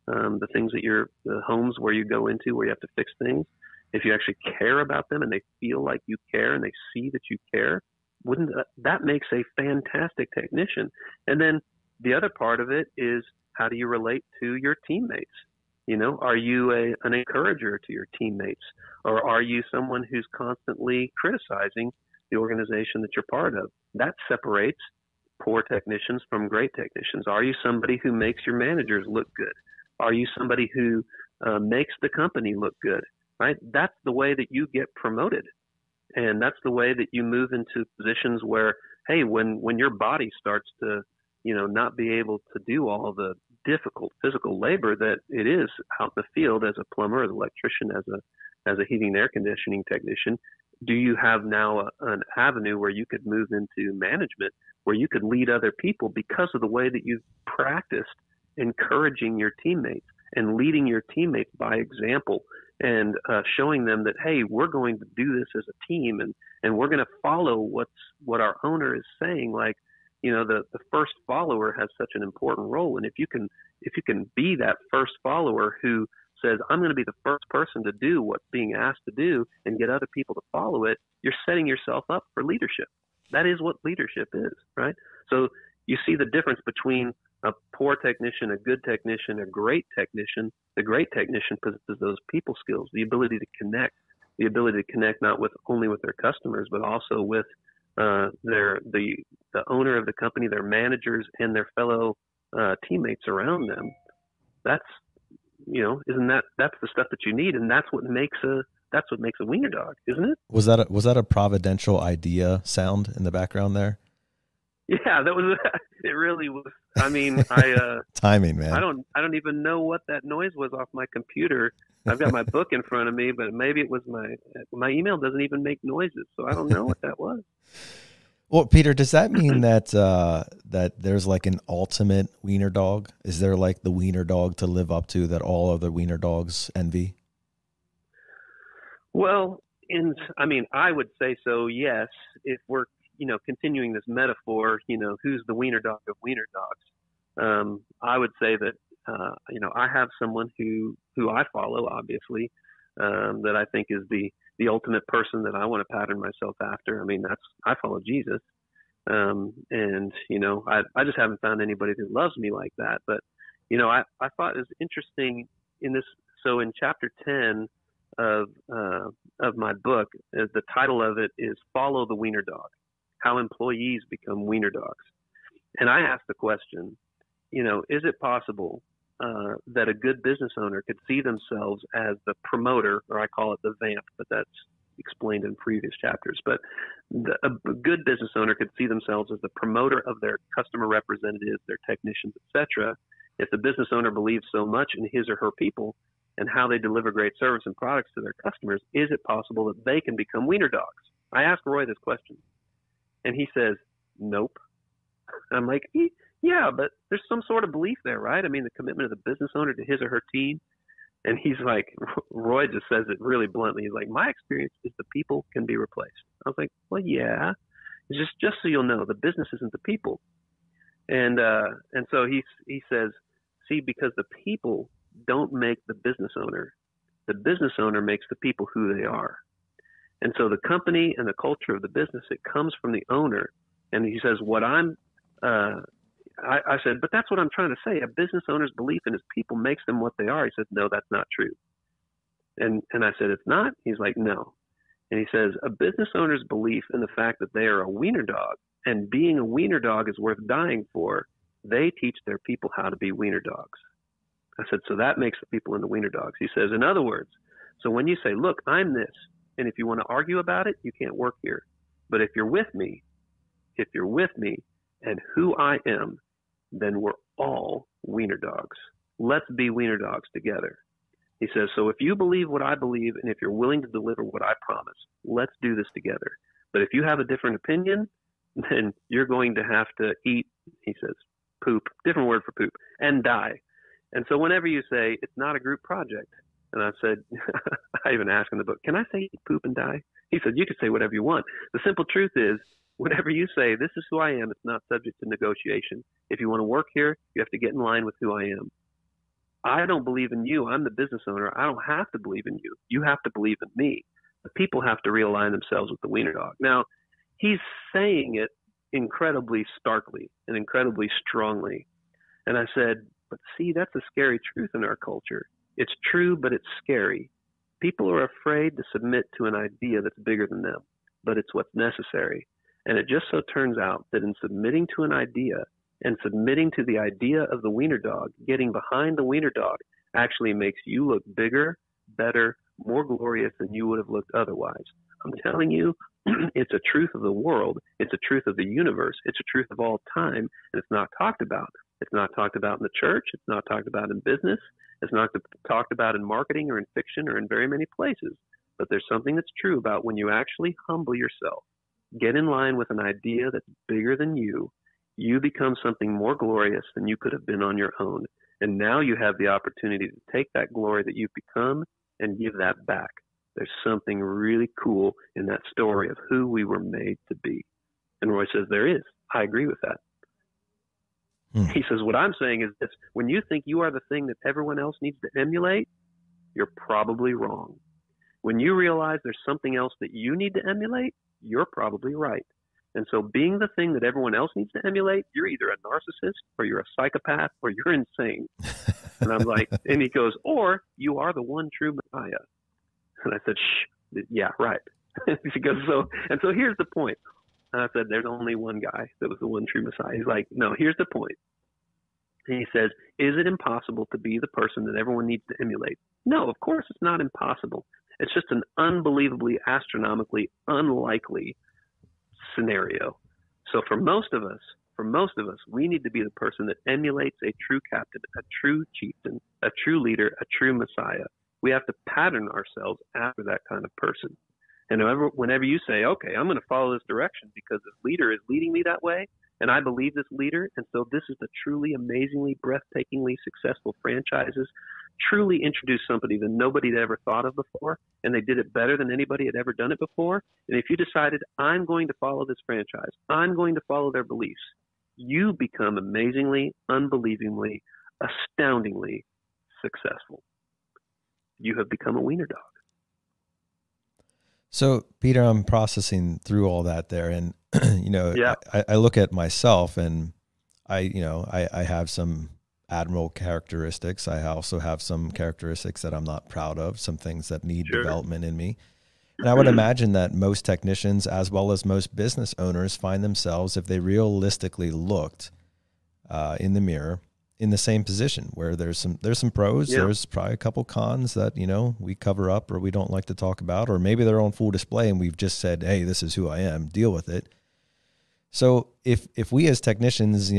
A: the things that the homes where you go into where you have to fix things. If you actually care about them and they feel like you care and they see that you care, wouldn't that makes a fantastic technician? And then the other part of it is, how do you relate to your teammates? Are you an encourager to your teammates, or are you someone who's constantly criticizing the organization that you're part of? That separates poor technicians from great technicians. Are you somebody who makes your managers look good? Are you somebody who makes the company look good, right? That's the way that you get promoted. And that's the way that you move into positions where, hey, when your body starts to, not be able to do all the difficult physical labor that it is out in the field as a plumber, as an electrician, as a heating and air conditioning technician, do you have now an avenue where you could move into management, where you could lead other people because of the way that you've practiced encouraging your teammates and leading your teammates by example, and showing them that, hey, we're going to do this as a team, and we're going to follow what our owner is saying. Like, the first follower has such an important role. And if you can be that first follower who says, I'm going to be the first person to do what's being asked to do and get other people to follow it, you're setting yourself up for leadership. That is what leadership is, right? So you see the difference between a poor technician, a good technician, a great technician. The great technician possesses those people skills, the ability to connect not only with their customers, but also with the owner of the company, their managers, and their fellow teammates around them. That's that's the stuff that you need, and that's what makes a wiener dog, isn't it?
C: Was that a providential idea sound in the background there?
A: Yeah, that was. It really was. I mean,
C: timing, man.
A: I don't even know what that noise was off my computer. I've got my book in front of me, but maybe it was my email doesn't even make noises, so I don't know what that was.
C: Well, Peter, does that mean that that there's like an ultimate wiener dog? Is there like the wiener dog to live up to that all other wiener dogs envy?
A: Well, I would say so. Yes, if we're continuing this metaphor, who's the wiener dog of wiener dogs? I would say that I have someone who I follow, obviously, that I think is the ultimate person that I want to pattern myself after. I mean, I follow Jesus. And I just haven't found anybody who loves me like that. But, I thought it was interesting in this. So in chapter 10 of my book, the title of it is Follow the Wiener Dog, How Employees Become Wiener Dogs. And I asked the question, is it possible that a good business owner could see themselves as the promoter, or I call it the vamp, but that's explained in previous chapters. But a good business owner could see themselves as the promoter of their customer representatives, their technicians, etc. If the business owner believes so much in his or her people and how they deliver great service and products to their customers, is it possible that they can become wiener dogs? I asked Roy this question, and he says, nope. I'm like, yeah, but there's some sort of belief there, right? I mean, the commitment of the business owner to his or her team. And he's like, Roy just says it really bluntly. He's like, my experience is the people can be replaced. I was like, well, yeah. It's just so you'll know, the business isn't the people. And so he says, see, because the people don't make the business owner. The business owner makes the people who they are. And so the company and the culture of the business, it comes from the owner. And he says, I said, but that's what I'm trying to say. A business owner's belief in his people makes them what they are. He said, no, that's not true. And I said, it's not? He's like, no. And he says, a business owner's belief in the fact that they are a wiener dog, and being a wiener dog is worth dying for, they teach their people how to be wiener dogs. I said, so that makes the people into wiener dogs. He says, in other words, so when you say, look, I'm this, and if you want to argue about it, you can't work here. But if you're with me and who I am, then we're all wiener dogs. Let's be wiener dogs together. He says, so if you believe what I believe and if you're willing to deliver what I promise, let's do this together. But if you have a different opinion, then you're going to have to eat, he says, poop, different word for poop, and die. And so whenever you say it's not a group project, and I said, I even asked in the book, can I say poop and die? He said, you can say whatever you want. The simple truth is, whenever you say, this is who I am, it's not subject to negotiation. If you want to work here, you have to get in line with who I am. I don't believe in you. I'm the business owner. I don't have to believe in you. You have to believe in me. The people have to realign themselves with the wiener dog. Now, he's saying it incredibly starkly and incredibly strongly. And I said, but see, that's a scary truth in our culture. It's true, but it's scary. People are afraid to submit to an idea that's bigger than them, but it's what's necessary. And it just so turns out that in submitting to an idea and submitting to the idea of the wiener dog, getting behind the wiener dog actually makes you look bigger, better, more glorious than you would have looked otherwise. I'm telling you, it's a truth of the world. It's a truth of the universe. It's a truth of all time, and it's not talked about. It's not talked about in the church. It's not talked about in business. It's not talked about in marketing or in fiction or in very many places. But there's something that's true about when you actually humble yourself, get in line with an idea that's bigger than you, you become something more glorious than you could have been on your own. And now you have the opportunity to take that glory that you've become and give that back. There's something really cool in that story of who we were made to be. And Roy says, there is. I agree with that. He says, what I'm saying is this: when you think you are the thing that everyone else needs to emulate, you're probably wrong. When you realize there's something else that you need to emulate, you're probably right. And so being the thing that everyone else needs to emulate, you're either a narcissist or you're a psychopath or you're insane. And I'm like, and he goes, or you are the one true Messiah. And I said, shh, yeah, right. He goes, so here's the point. And I said, there's only one guy that was the one true Messiah. He's like, no, here's the point. And he says, is it impossible to be the person that everyone needs to emulate? No, of course it's not impossible. It's just an unbelievably, astronomically unlikely scenario. So for most of us, we need to be the person that emulates a true captain, a true chieftain, a true leader, a true Messiah. We have to pattern ourselves after that kind of person. And whenever you say, okay, I'm going to follow this direction because this leader is leading me that way, and I believe this leader, and so this is the truly amazingly, breathtakingly successful franchises, truly introduce somebody that nobody had ever thought of before, and they did it better than anybody had ever done it before. And if you decided, I'm going to follow this franchise, I'm going to follow their beliefs, you become amazingly, unbelievably, astoundingly successful. You have become a wiener dog.
C: So, Peter, I'm processing through all that there, and
A: yeah.
C: I look at myself, and I have some admirable characteristics. I also have some characteristics that I'm not proud of, some things that need development in me. And I would imagine that most technicians, as well as most business owners, find themselves, if they realistically looked in the mirror, in the same position where there's some pros, there's probably a couple cons that, we cover up or we don't like to talk about, or maybe they're on full display and we've just said, hey, this is who I am, deal with it. So if we as technicians,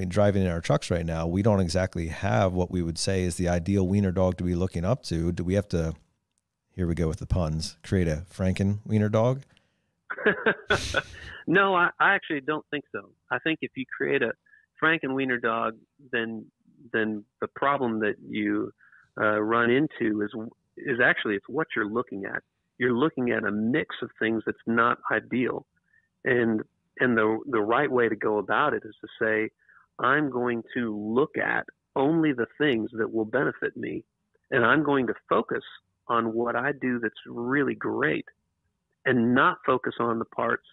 C: driving in our trucks right now, we don't exactly have what we would say is the ideal wiener dog to be looking up to, do we have to, here we go with the puns, create a Franken wiener dog?
A: No, I actually don't think so. I think if you create a Franken wiener dog, then the problem that you run into is actually it's what you're looking at. You're looking at a mix of things that's not ideal, and the right way to go about it is to say, I'm going to look at only the things that will benefit me, and I'm going to focus on what I do that's really great, and not focus on the parts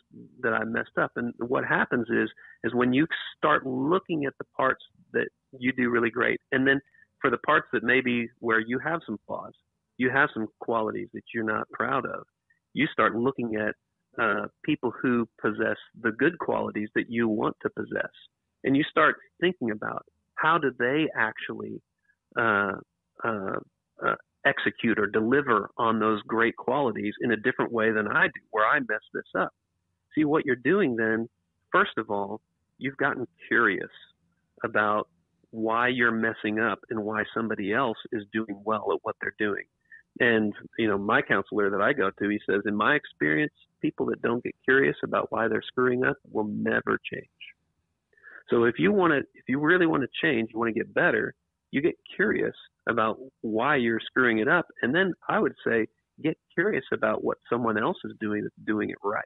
A: that I messed up. And what happens is when you start looking at the parts that you do really great, and then for the parts that maybe where you have some flaws, you have some qualities that you're not proud of, you start looking at people who possess the good qualities that you want to possess. And you start thinking about how do they actually uh, execute or deliver on those great qualities in a different way than I do, where I mess this up. See, what you're doing then, first of all, you've gotten curious about why you're messing up and why somebody else is doing well at what they're doing. And, my counselor that I go to, he says, in my experience, people that don't get curious about why they're screwing up will never change. So if you really want to change, you want to get better, you get curious about why you're screwing it up. And then I would say, get curious about what someone else is doing that's doing it right.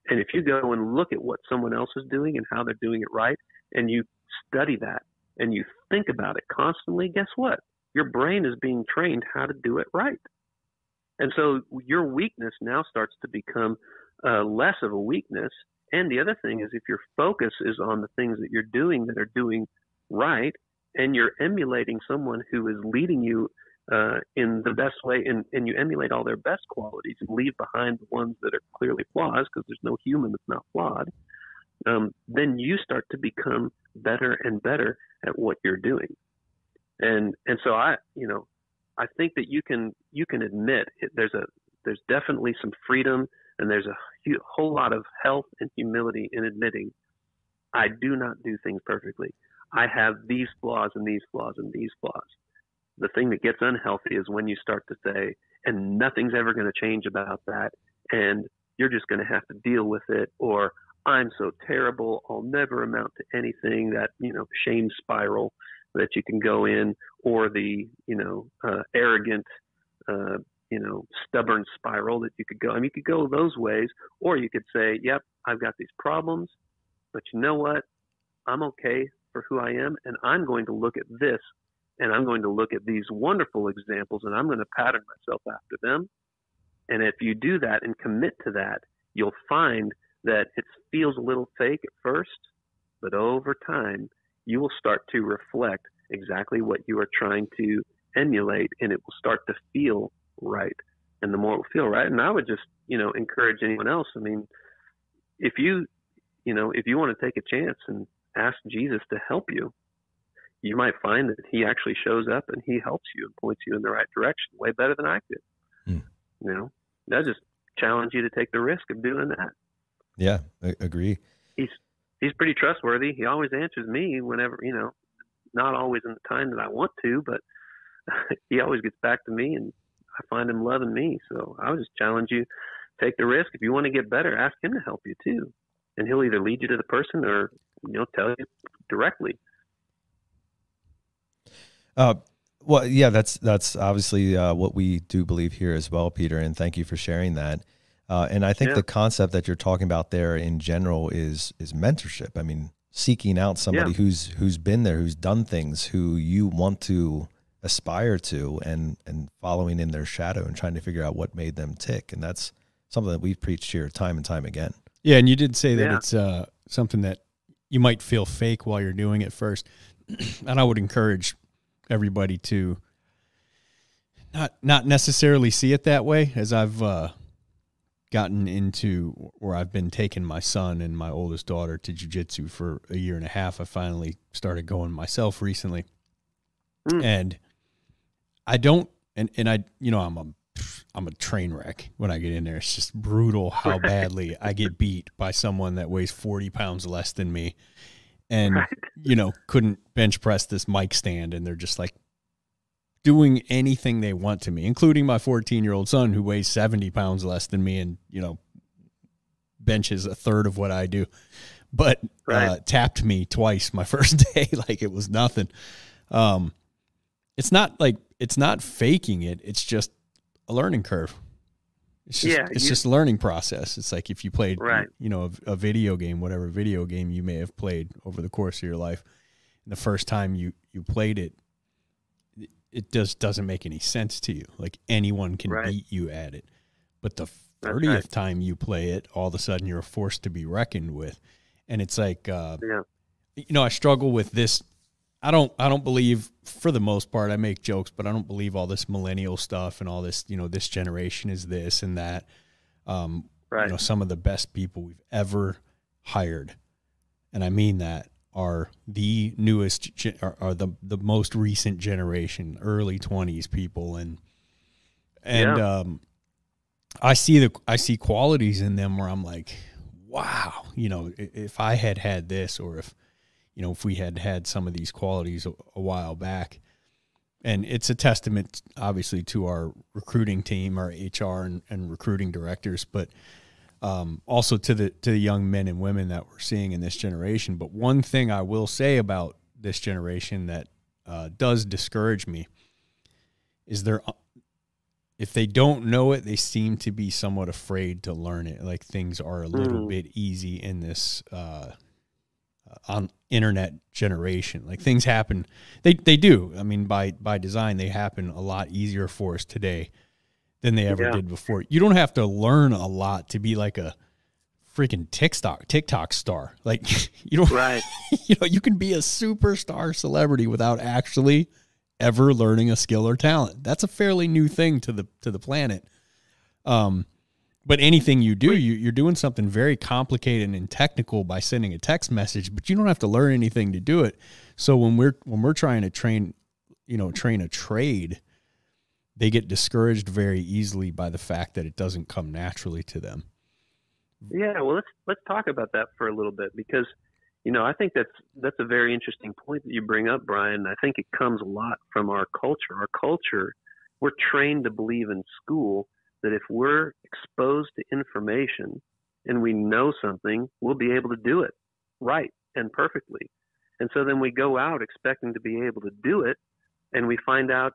A: And if you go and look at what someone else is doing and how they're doing it right, and you study that and you think about it constantly, guess what? Your brain is being trained how to do it right. And so your weakness now starts to become less of a weakness. And the other thing is, if your focus is on the things that you're doing that are doing right, and you're emulating someone who is leading you in the best way, and you emulate all their best qualities and leave behind the ones that are clearly flaws, because there's no human that's not flawed, then you start to become better and better at what you're doing. And so I think that you can admit there's definitely some freedom, and there's a whole lot of health and humility in admitting, I do not do things perfectly. I have these flaws and these flaws and these flaws. The thing that gets unhealthy is when you start to say, and nothing's ever going to change about that, and you're just going to have to deal with it, or I'm so terrible, I'll never amount to anything, that, shame spiral that you can go in, or the, arrogant, stubborn spiral that you could go. I mean, you could go those ways, or you could say, yep, I've got these problems, but you know what? I'm okay for who I am, and I'm going to look at this, and I'm going to look at these wonderful examples, and I'm going to pattern myself after them. And if you do that and commit to that, you'll find that it feels a little fake at first, but over time, you will start to reflect exactly what you are trying to emulate, and it will start to feel right. And the more it will feel right, and I would just, encourage anyone else. I mean, if you want to take a chance and ask Jesus to help you, you might find that he actually shows up and he helps you and points you in the right direction way better than I could. I just challenge you to take the risk of doing that.
C: Yeah, I agree.
A: He's pretty trustworthy. He always answers me whenever, not always in the time that I want to, but he always gets back to me, and I find him loving me. So I would just challenge you, take the risk. If you want to get better, ask him to help you too. And he'll either lead you to the person or, tell you directly.
C: Well, yeah, that's obviously what we do believe here as well, Peter, and thank you for sharing that. And I think the concept that you're talking about there in general is mentorship. I mean, seeking out somebody who's been there, who's done things, who you want to aspire to, and following in their shadow and trying to figure out what made them tick. And that's something that we've preached here time and time again.
D: Yeah, and you did say that it's something that you might feel fake while you're doing it first. And I would encourage everybody to not necessarily see it that way, as I've gotten into where I've been taking my son and my oldest daughter to jiu-jitsu for a year and a half. I finally started going myself recently. And I don't, and I, I'm a train wreck when I get in there. It's just brutal how badly I get beat by someone that weighs 40 pounds less than me and, couldn't bench press this mic stand. And they're just like doing anything they want to me, including my 14-year-old son who weighs 70 pounds less than me and, benches a third of what I do, but tapped me twice my first day like it was nothing. It's not faking it. It's just a learning curve. It's just a learning process. It's like if you played, a video game, whatever video game you may have played over the course of your life, and the first time you played it, it just doesn't make any sense to you. Like anyone can beat you at it. But the 30th time you play it, all of a sudden you're a force to be reckoned with. And it's like, I struggle with this. I don't believe, for the most part, I make jokes, but I don't believe all this millennial stuff and all this, this generation is this and that. Some of the best people we've ever hired, and I mean that, are the newest, are the most recent generation, early 20s people, and I see qualities in them where I'm like, wow, if I had this, or if we had some of these qualities a while back. And it's a testament, obviously, to our recruiting team, our HR and recruiting directors, but also to the young men and women that we're seeing in this generation. But one thing I will say about this generation that does discourage me is if they don't know it, they seem to be somewhat afraid to learn it. Like things are a little bit easy in this on internet generation. Like things happen, they do. I mean, by design, they happen a lot easier for us today than they ever did before. You don't have to learn a lot to be like a freaking TikTok star. Like you don't,
A: right.
D: You can be a superstar celebrity without actually ever learning a skill or talent. That's a fairly new thing to the planet. But anything you do, you're doing something very complicated and technical by sending a text message, but you don't have to learn anything to do it. So when we're trying to train a trade, they get discouraged very easily by the fact that it doesn't come naturally to them.
A: Yeah, well, let's talk about that for a little bit, because I think that's a very interesting point that you bring up, Brian. I think it comes a lot from our culture. Our culture, we're trained to believe in school that if we're exposed to information and we know something, we'll be able to do it right and perfectly. And so then we go out expecting to be able to do it, and we find out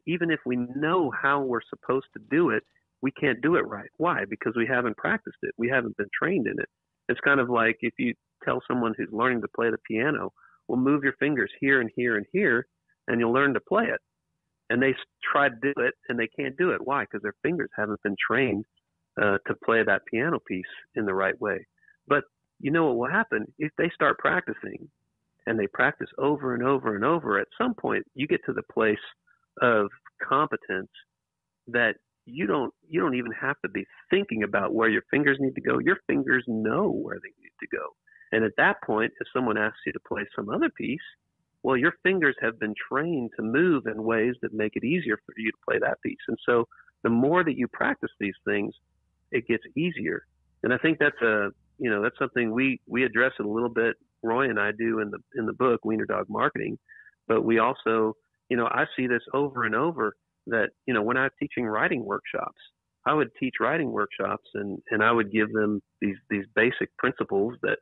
A: even if we know how we're supposed to do it, we can't do it right. Why? Because we haven't practiced it. We haven't been trained in it. It's kind of like if you tell someone who's learning to play the piano, well, move your fingers here and here and here, and you'll learn to play it. And they try to do it, and they can't do it. Why? Because their fingers haven't been trained to play that piano piece in the right way. But you know what will happen if they start practicing, and they practice over and over and over? At some point, you get to the place of competence that you don't even have to be thinking about where your fingers need to go. Your fingers know where they need to go. And at that point, if someone asks you to play some other piece, well, your fingers have been trained to move in ways that make it easier for you to play that piece. And so the more that you practice these things, it gets easier. And I think that's that's something we address it a little bit. Roy and I do in the book, Wiener Dog Marketing. But we also, I see this over and over that, when I'm teaching writing workshops, I would teach writing workshops and I would give them these basic principles that,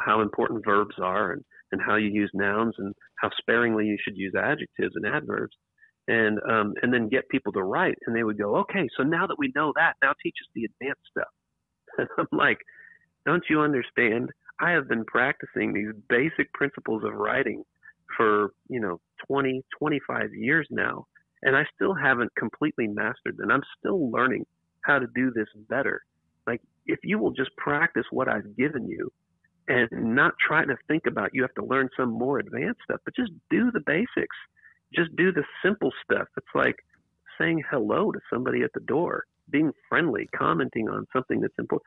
A: how important verbs are and how you use nouns and how sparingly you should use adjectives and adverbs, and then get people to write. And they would go, okay, so now that we know that, now teach us the advanced stuff. And I'm like, don't you understand? I have been practicing these basic principles of writing for, 20, 25 years now, and I still haven't completely mastered them. I'm still learning how to do this better. Like, if you will just practice what I've given you and not try to think about you have to learn some more advanced stuff, but just do the basics. Just do the simple stuff. It's like saying hello to somebody at the door, being friendly, commenting on something that's important,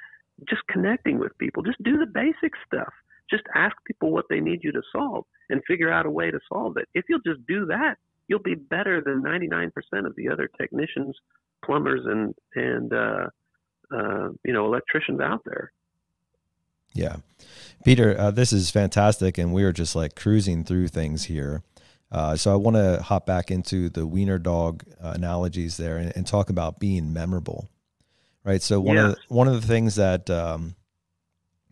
A: just connecting with people. Just do the basic stuff. Just ask people what they need you to solve and figure out a way to solve it. If you'll just do that, you'll be better than 99% of the other technicians, plumbers, and electricians out there.
C: Yeah. Peter, this is fantastic, and we are just like cruising through things here. So I want to hop back into the Wiener dog analogies there and talk about being memorable, right? So one of the things that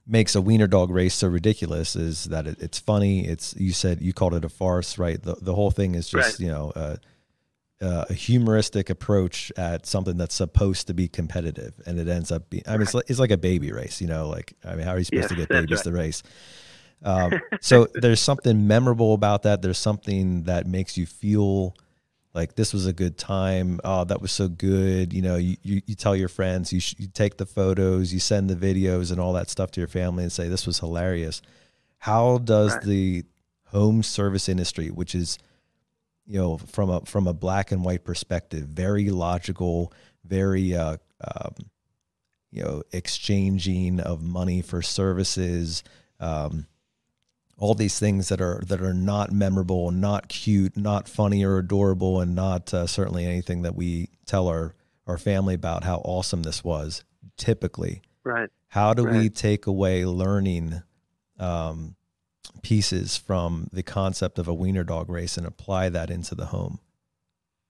C: makes a Wiener dog race so ridiculous is that it's funny. You called it a farce, right? The whole thing is just, right, a humoristic approach at something that's supposed to be competitive, and it ends up being, it's like a baby race, how are you supposed to get babies to race? So there's something memorable about that. There's something that makes you feel like this was a good time. Oh, that was so good. You tell your friends, you take the photos, you send the videos and all that stuff to your family and say, this was hilarious. How does the home service industry, which is, from a black and white perspective, very logical, very, exchanging of money for services, all these things that are not memorable, not cute, not funny or adorable, and not certainly anything that we tell our family about how awesome this was. Typically,
A: right?
C: How do
A: right.
C: we take away learning pieces from the concept of a wiener dog race and apply that into the home?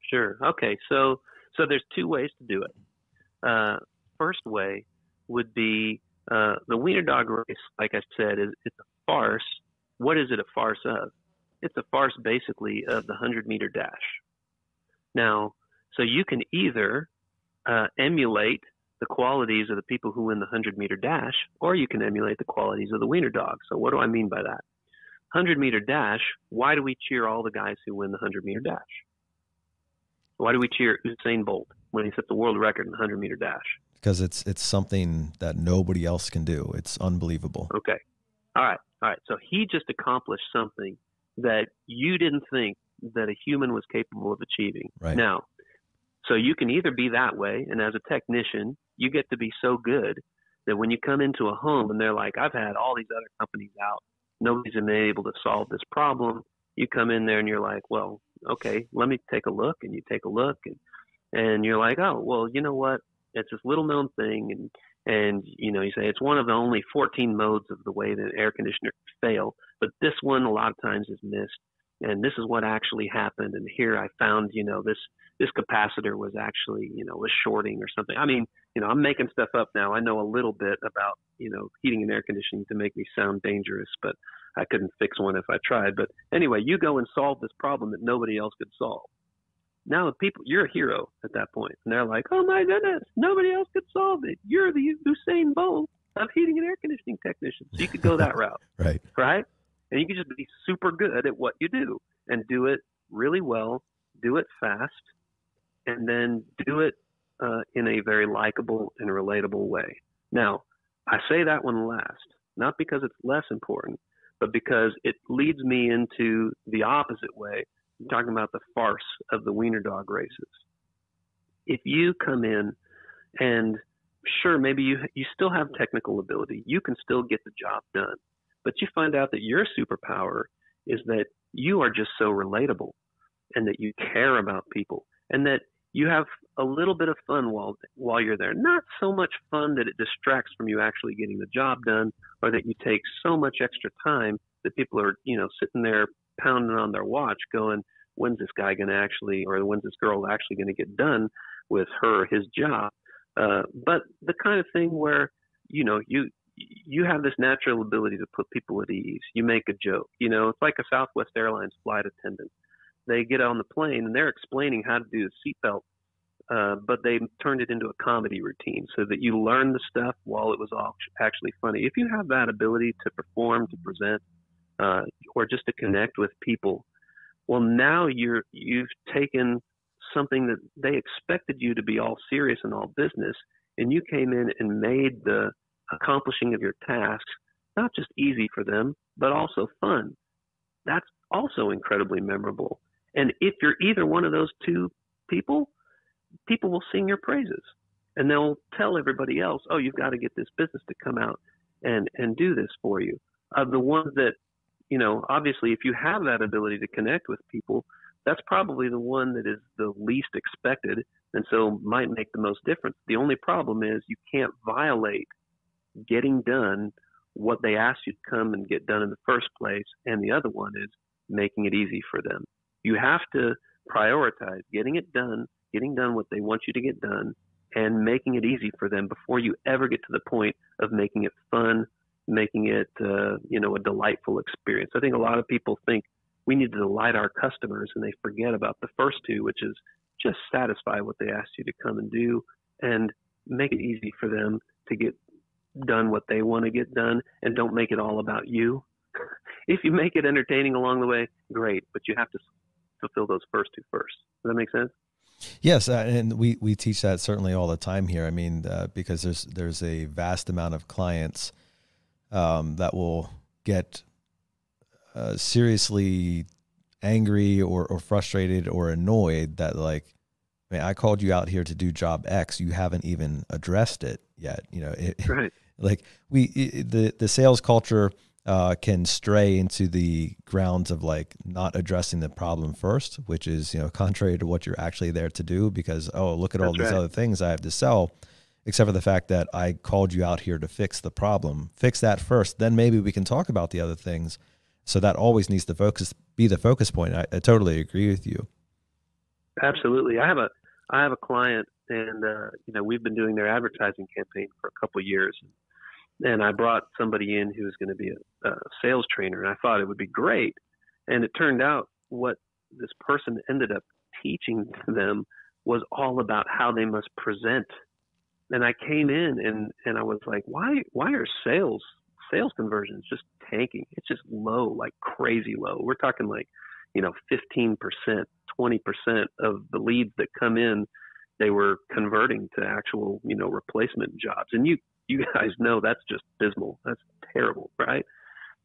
A: Sure. Okay. So there's two ways to do it. First way would be the wiener dog race. Like I said, it's a farce. What is it a farce of? It's a farce basically of the 100-meter dash. Now, so you can either emulate the qualities of the people who win the 100-meter dash, or you can emulate the qualities of the wiener dog. So what do I mean by that? 100-meter dash, why do we cheer all the guys who win the 100-meter dash? Why do we cheer Usain Bolt when he set the world record in the 100-meter dash?
C: Because it's something that nobody else can do. It's unbelievable.
A: Okay. All right. So he just accomplished something that you didn't think that a human was capable of achieving.
C: Right.
A: Now, so you can either be that way, and as a technician, you get to be so good that when you come into a home and they're like, I've had all these other companies out, nobody's been able to solve this problem. You come in there and you're like, well, okay, let me take a look. And you take a look and you're like, oh, well, you know what? It's this little known thing. And you know, you say it's one of the only 14 modes of the way that an air conditioner can fail. But this one a lot of times is missed. And this is what actually happened. And here I found, you know, this capacitor was actually, you know, was shorting or something. I mean, you know, I'm making stuff up now. I know a little bit about, you know, heating and air conditioning to make me sound dangerous, but I couldn't fix one if I tried. But anyway, you go and solve this problem that nobody else could solve. Now the people, you're a hero at that point. And they're like, oh my goodness, nobody else could solve it. You're the Usain Bolt of heating and air conditioning technicians. So you could go that route.
C: Right.
A: Right. And you could just be super good at what you do and do it really well, do it fast, and then do it in a very likable and relatable way. Now, I say that one last, not because it's less important, but because it leads me into the opposite way. I'm talking about the farce of the wiener dog races. If you come in and sure, maybe you still have technical ability, you can still get the job done, but you find out that your superpower is that you are just so relatable and that you care about people and that you have a little bit of fun while you're there. Not so much fun that it distracts from you actually getting the job done, or that you take so much extra time that people are, you know, sitting there pounding on their watch going, when's this guy going to actually, or when's this girl actually going to get done with her or his job? But the kind of thing where, you know, you have this natural ability to put people at ease. You make a joke. You know, it's like a Southwest Airlines flight attendant. They get on the plane and they're explaining how to do the seatbelt, but they turned it into a comedy routine so that you learn the stuff while it was all actually funny. If you have that ability to perform, to present, or just to connect with people, well, now you've taken something that they expected you to be all serious and all business, and you came in and made the accomplishing of your tasks not just easy for them, but also fun. That's also incredibly memorable. And if you're either one of those two people will sing your praises, and they'll tell everybody else, oh, you've got to get this business to come out and do this for you. The ones that, you know, obviously if you have that ability to connect with people, that's probably the one that is the least expected and so might make the most difference. The only problem is you can't violate getting done what they asked you to come and get done in the first place. And the other one is making it easy for them. You have to prioritize getting done what they want you to get done and making it easy for them before you ever get to the point of making it fun, making it, you know, a delightful experience. I think a lot of people think we need to delight our customers and they forget about the first two, which is just satisfy what they asked you to come and do and make it easy for them to get done what they want to get done, and don't make it all about you. If you make it entertaining along the way, great, but you have to fulfill those first two first. Does that make sense?
C: Yes, and we teach that certainly all the time here. I mean, because there's a vast amount of clients that will get seriously angry or frustrated or annoyed that, like, man, I called you out here to do job X. You haven't even addressed it yet. You know,
A: right.
C: Like the sales culture can stray into the grounds of like not addressing the problem first, which is, contrary to what you're actually there to do, because, oh, look at all these other things I have to sell, except for the fact that I called you out here to fix the problem. Fix that first, then maybe we can talk about the other things. So that always needs to be the focus point. I totally agree with you.
A: Absolutely. I have a client, and we've been doing their advertising campaign for a couple of years. And I brought somebody in who was going to be a sales trainer, and I thought it would be great. And it turned out what this person ended up teaching them was all about how they must present. And I came in and I was like, why are sales conversions just tanking? It's just low, like crazy low. We're talking like, 15%, 20% of the leads that come in, they were converting to actual, replacement jobs. And you guys know that's just abysmal. That's terrible, right?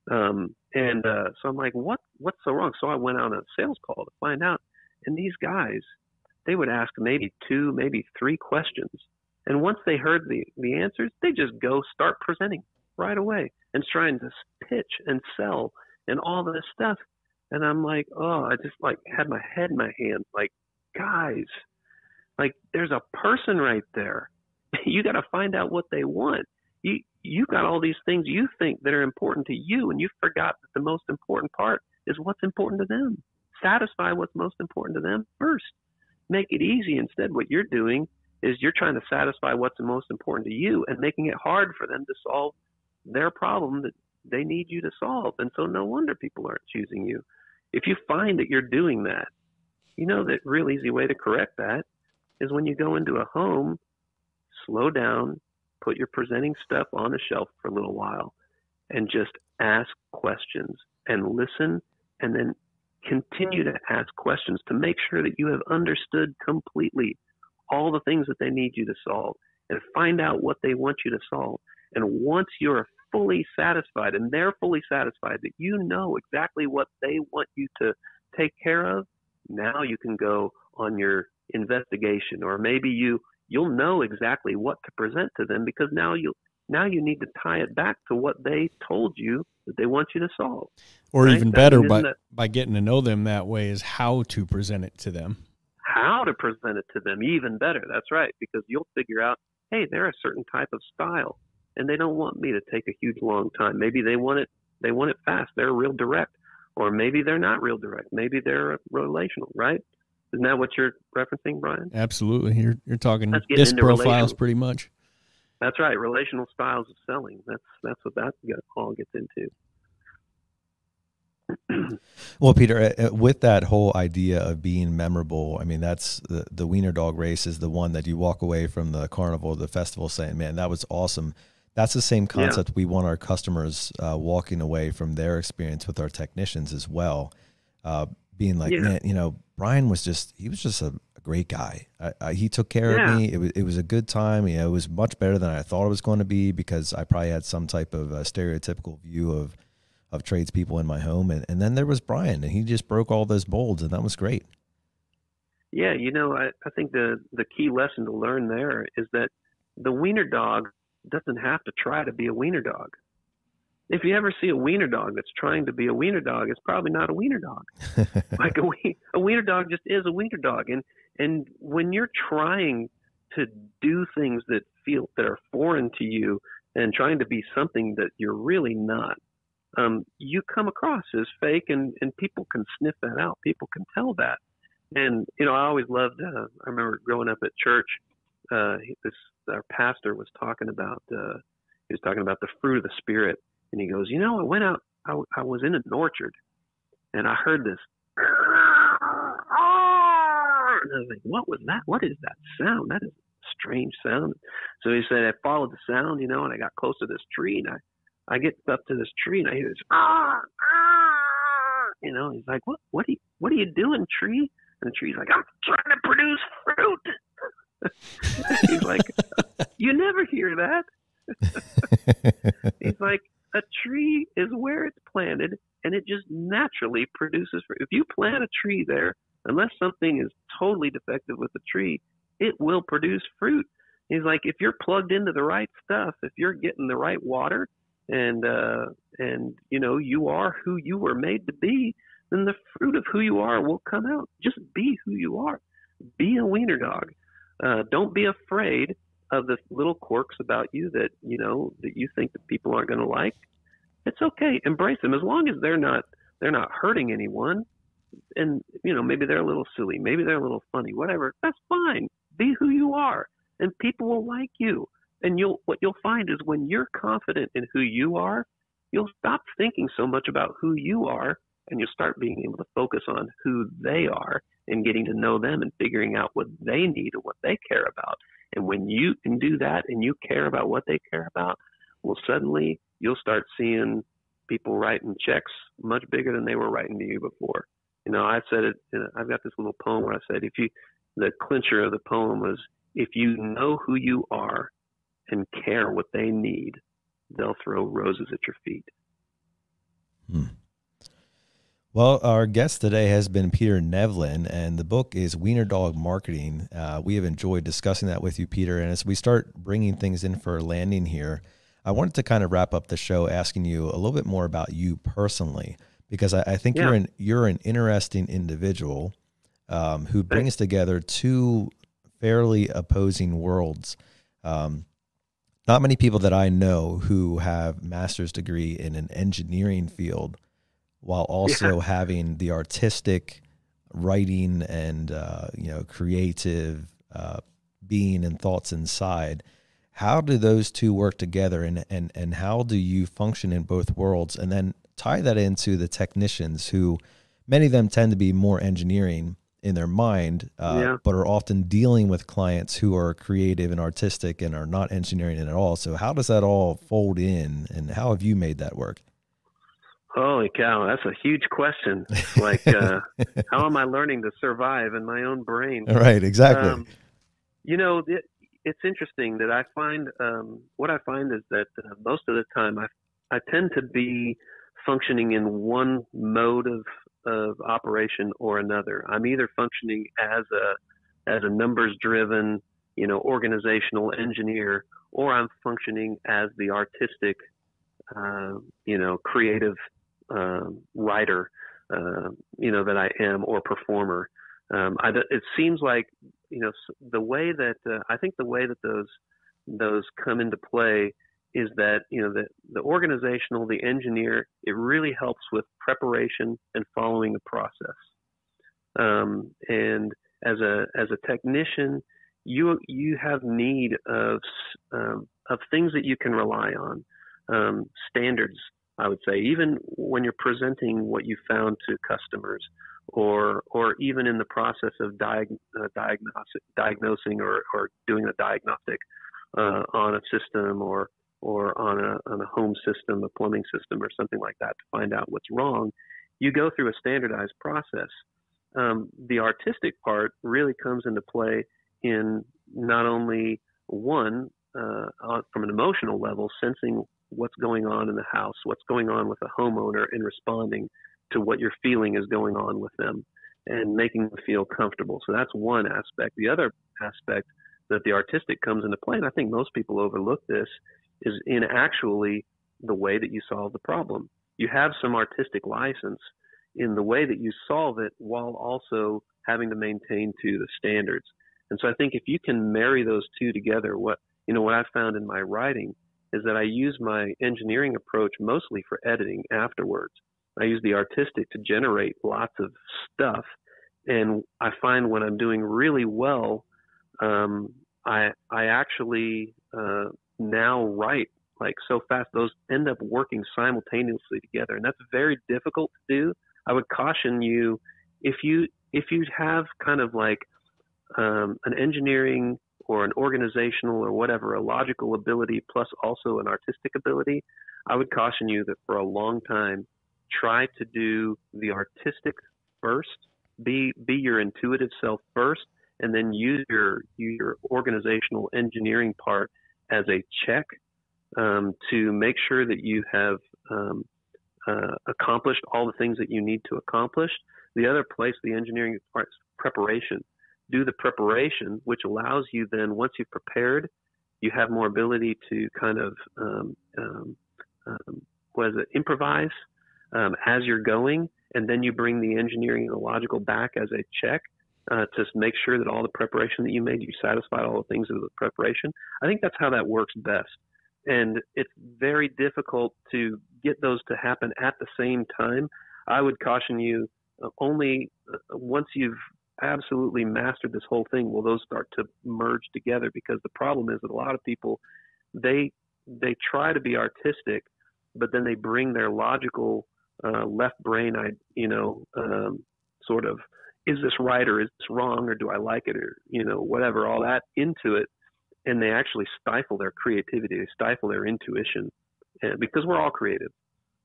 A: So I'm like, what's so wrong? So I went on a sales call to find out. And these guys, they would ask maybe 2, maybe 3 questions. And once they heard the answers, they just go start presenting right away and trying to pitch and sell and all this stuff. And I'm like, oh, I just like had my head in my hands. Like, guys, like there's a person right there. You got to find out what they want. You got all these things you think that are important to you, and you forgot that the most important part is what's important to them. Satisfy what's most important to them first. Make it easy. Instead, what you're doing is you're trying to satisfy what's most important to you and making it hard for them to solve their problem that they need you to solve. And so no wonder people aren't choosing you. If you find that you're doing that, that real easy way to correct that is when you go into a home, slow down, put your presenting stuff on a shelf for a little while, and just ask questions and listen, and then continue to ask questions to make sure that you have understood completely all the things that they need you to solve, and find out what they want you to solve. And once you're fully satisfied and they're fully satisfied that you know exactly what they want you to take care of, now you can go on your investigation, or maybe you'll know exactly what to present to them, because now you need to tie it back to what they told you that they want you to solve.
D: Or
A: right?
D: even better, by getting to know them that way, is how to present it to them.
A: How to present it to them, even better. That's right, because you'll figure out, hey, they're a certain type of style, and they don't want me to take a huge long time. Maybe they want it fast. They're real direct, or maybe they're not real direct. Maybe they're relational, right? Isn't that what you're referencing, Brian?
D: Absolutely. You're talking disc profiles pretty much.
A: That's right. Relational styles of selling. That's what that all gets into.
C: Well, Peter, with that whole idea of being memorable, I mean, that's the Wiener dog race is the one that you walk away from the carnival, the festival saying, man, that was awesome. That's the same concept we want our customers walking away from their experience with our technicians as well. Being like, man, Brian was just a great guy. He took care of me. It was a good time. It was much better than I thought it was going to be, because I probably had some type of stereotypical view of tradespeople in my home. And then there was Brian, and he just broke all those molds, and that was great.
A: Yeah. I think the key lesson to learn there is that the Wiener dog doesn't have to try to be a Wiener dog. If you ever see a Wiener dog that's trying to be a Wiener dog, it's probably not a Wiener dog. Like a Wiener dog just is a Wiener dog. And when you're trying to do things that are foreign to you and trying to be something that you're really not, you come across as fake, and people can sniff that out. People can tell that. And, I always loved, I remember growing up at church, our pastor was talking about the fruit of the Spirit. And he goes, I went out, I was in an orchard, and I heard this. And I was like, what was that? What is that sound? That is a strange sound. So he said, I followed the sound, and I got close to this tree, and I get up to this tree, and I hear this, he's like, what are you doing, tree? And the tree's like, I'm trying to produce fruit. He's like, you never hear that. He's like, a tree is where it's planted, and it just naturally produces fruit. If you plant a tree there, unless something is totally defective with the tree, it will produce fruit. He's like, if you're plugged into the right stuff, if you're getting the right water, and you are who you were made to be, then the fruit of who you are will come out. Just be who you are. Be a wiener dog. Don't be afraid of the little quirks about you that you think that people aren't going to like. It's okay. Embrace them as long as they're not hurting anyone. And maybe they're a little silly, maybe they're a little funny, whatever. That's fine. Be who you are, and people will like you. And what you'll find is when you're confident in who you are, you'll stop thinking so much about who you are, and you'll start being able to focus on who they are and getting to know them and figuring out what they need and what they care about. And when you can do that and you care about what they care about, well, suddenly you'll start seeing people writing checks much bigger than they were writing to you before. I said it. I've got this little poem where I said, the clincher of the poem was, if you know who you are and care what they need, they'll throw roses at your feet.
C: Well, our guest today has been Peter Nevland, and the book is Wiener Dog Marketing. We have enjoyed discussing that with you, Peter. And as we start bringing things in for a landing here, I wanted to kind of wrap up the show asking you a little bit more about you personally, because I think you're an interesting individual who brings together two fairly opposing worlds. Not many people that I know who have master's degree in an engineering field while also having the artistic writing and creative being and thoughts inside. How do those two work together, and how do you function in both worlds? And then tie that into the technicians, who many of them tend to be more engineering in their mind, but are often dealing with clients who are creative and artistic and are not engineering at all. So how does that all fold in, and how have you made that work?
A: Holy cow, that's a huge question. Like, how am I learning to survive in my own brain?
C: Right, exactly.
A: It's interesting that I find, what I find is that most of the time I tend to be functioning in one mode of operation or another. I'm either functioning as a numbers-driven, organizational engineer, or I'm functioning as the artistic, creative writer, that I am, or performer. It seems like, the way that I think the way that those come into play is that the organizational, the engineer, it really helps with preparation and following the process. And as a technician, you have need of things that you can rely on, standards. I would say, even when you're presenting what you found to customers, or even in the process of diagnosing or doing a diagnostic on a system or on a home system, a plumbing system, or something like that, to find out what's wrong, you go through a standardized process. The artistic part really comes into play in not only from an emotional level, sensing what's going on in the house, what's going on with the homeowner, and responding to what you're feeling is going on with them and making them feel comfortable. So that's one aspect. The other aspect that the artistic comes into play, and I think most people overlook this, is in actually the way that you solve the problem. You have some artistic license in the way that you solve it, while also having to maintain to the standards. And so I think if you can marry those two together, what I've found in my writing is that I use my engineering approach mostly for editing afterwards. I use the artistic to generate lots of stuff. And I find when I'm doing really well, I actually now write like so fast, those end up working simultaneously together. And that's very difficult to do. I would caution you, if you have kind of like an engineering or an organizational or whatever, a logical ability plus also an artistic ability, I would caution you that for a long time, try to do the artistic first, be your intuitive self first, and then use your organizational engineering part as a check to make sure that you have accomplished all the things that you need to accomplish. The other place, the engineering part, is preparation. Do the preparation, which allows you then, once you've prepared, you have more ability to kind of improvise as you're going, and then you bring the engineering and the logical back as a check to make sure that all the preparation that you made, you satisfied all the things of the preparation. I think that's how that works best. And it's very difficult to get those to happen at the same time. I would caution you, only once you've absolutely mastered this whole thing will those start to merge together, because the problem is that a lot of people, they try to be artistic, but then they bring their logical left brain, sort of, is this right or is this wrong, or do I like it, or whatever, all that into it, and they actually stifle their creativity, they stifle their intuition, because we're all creative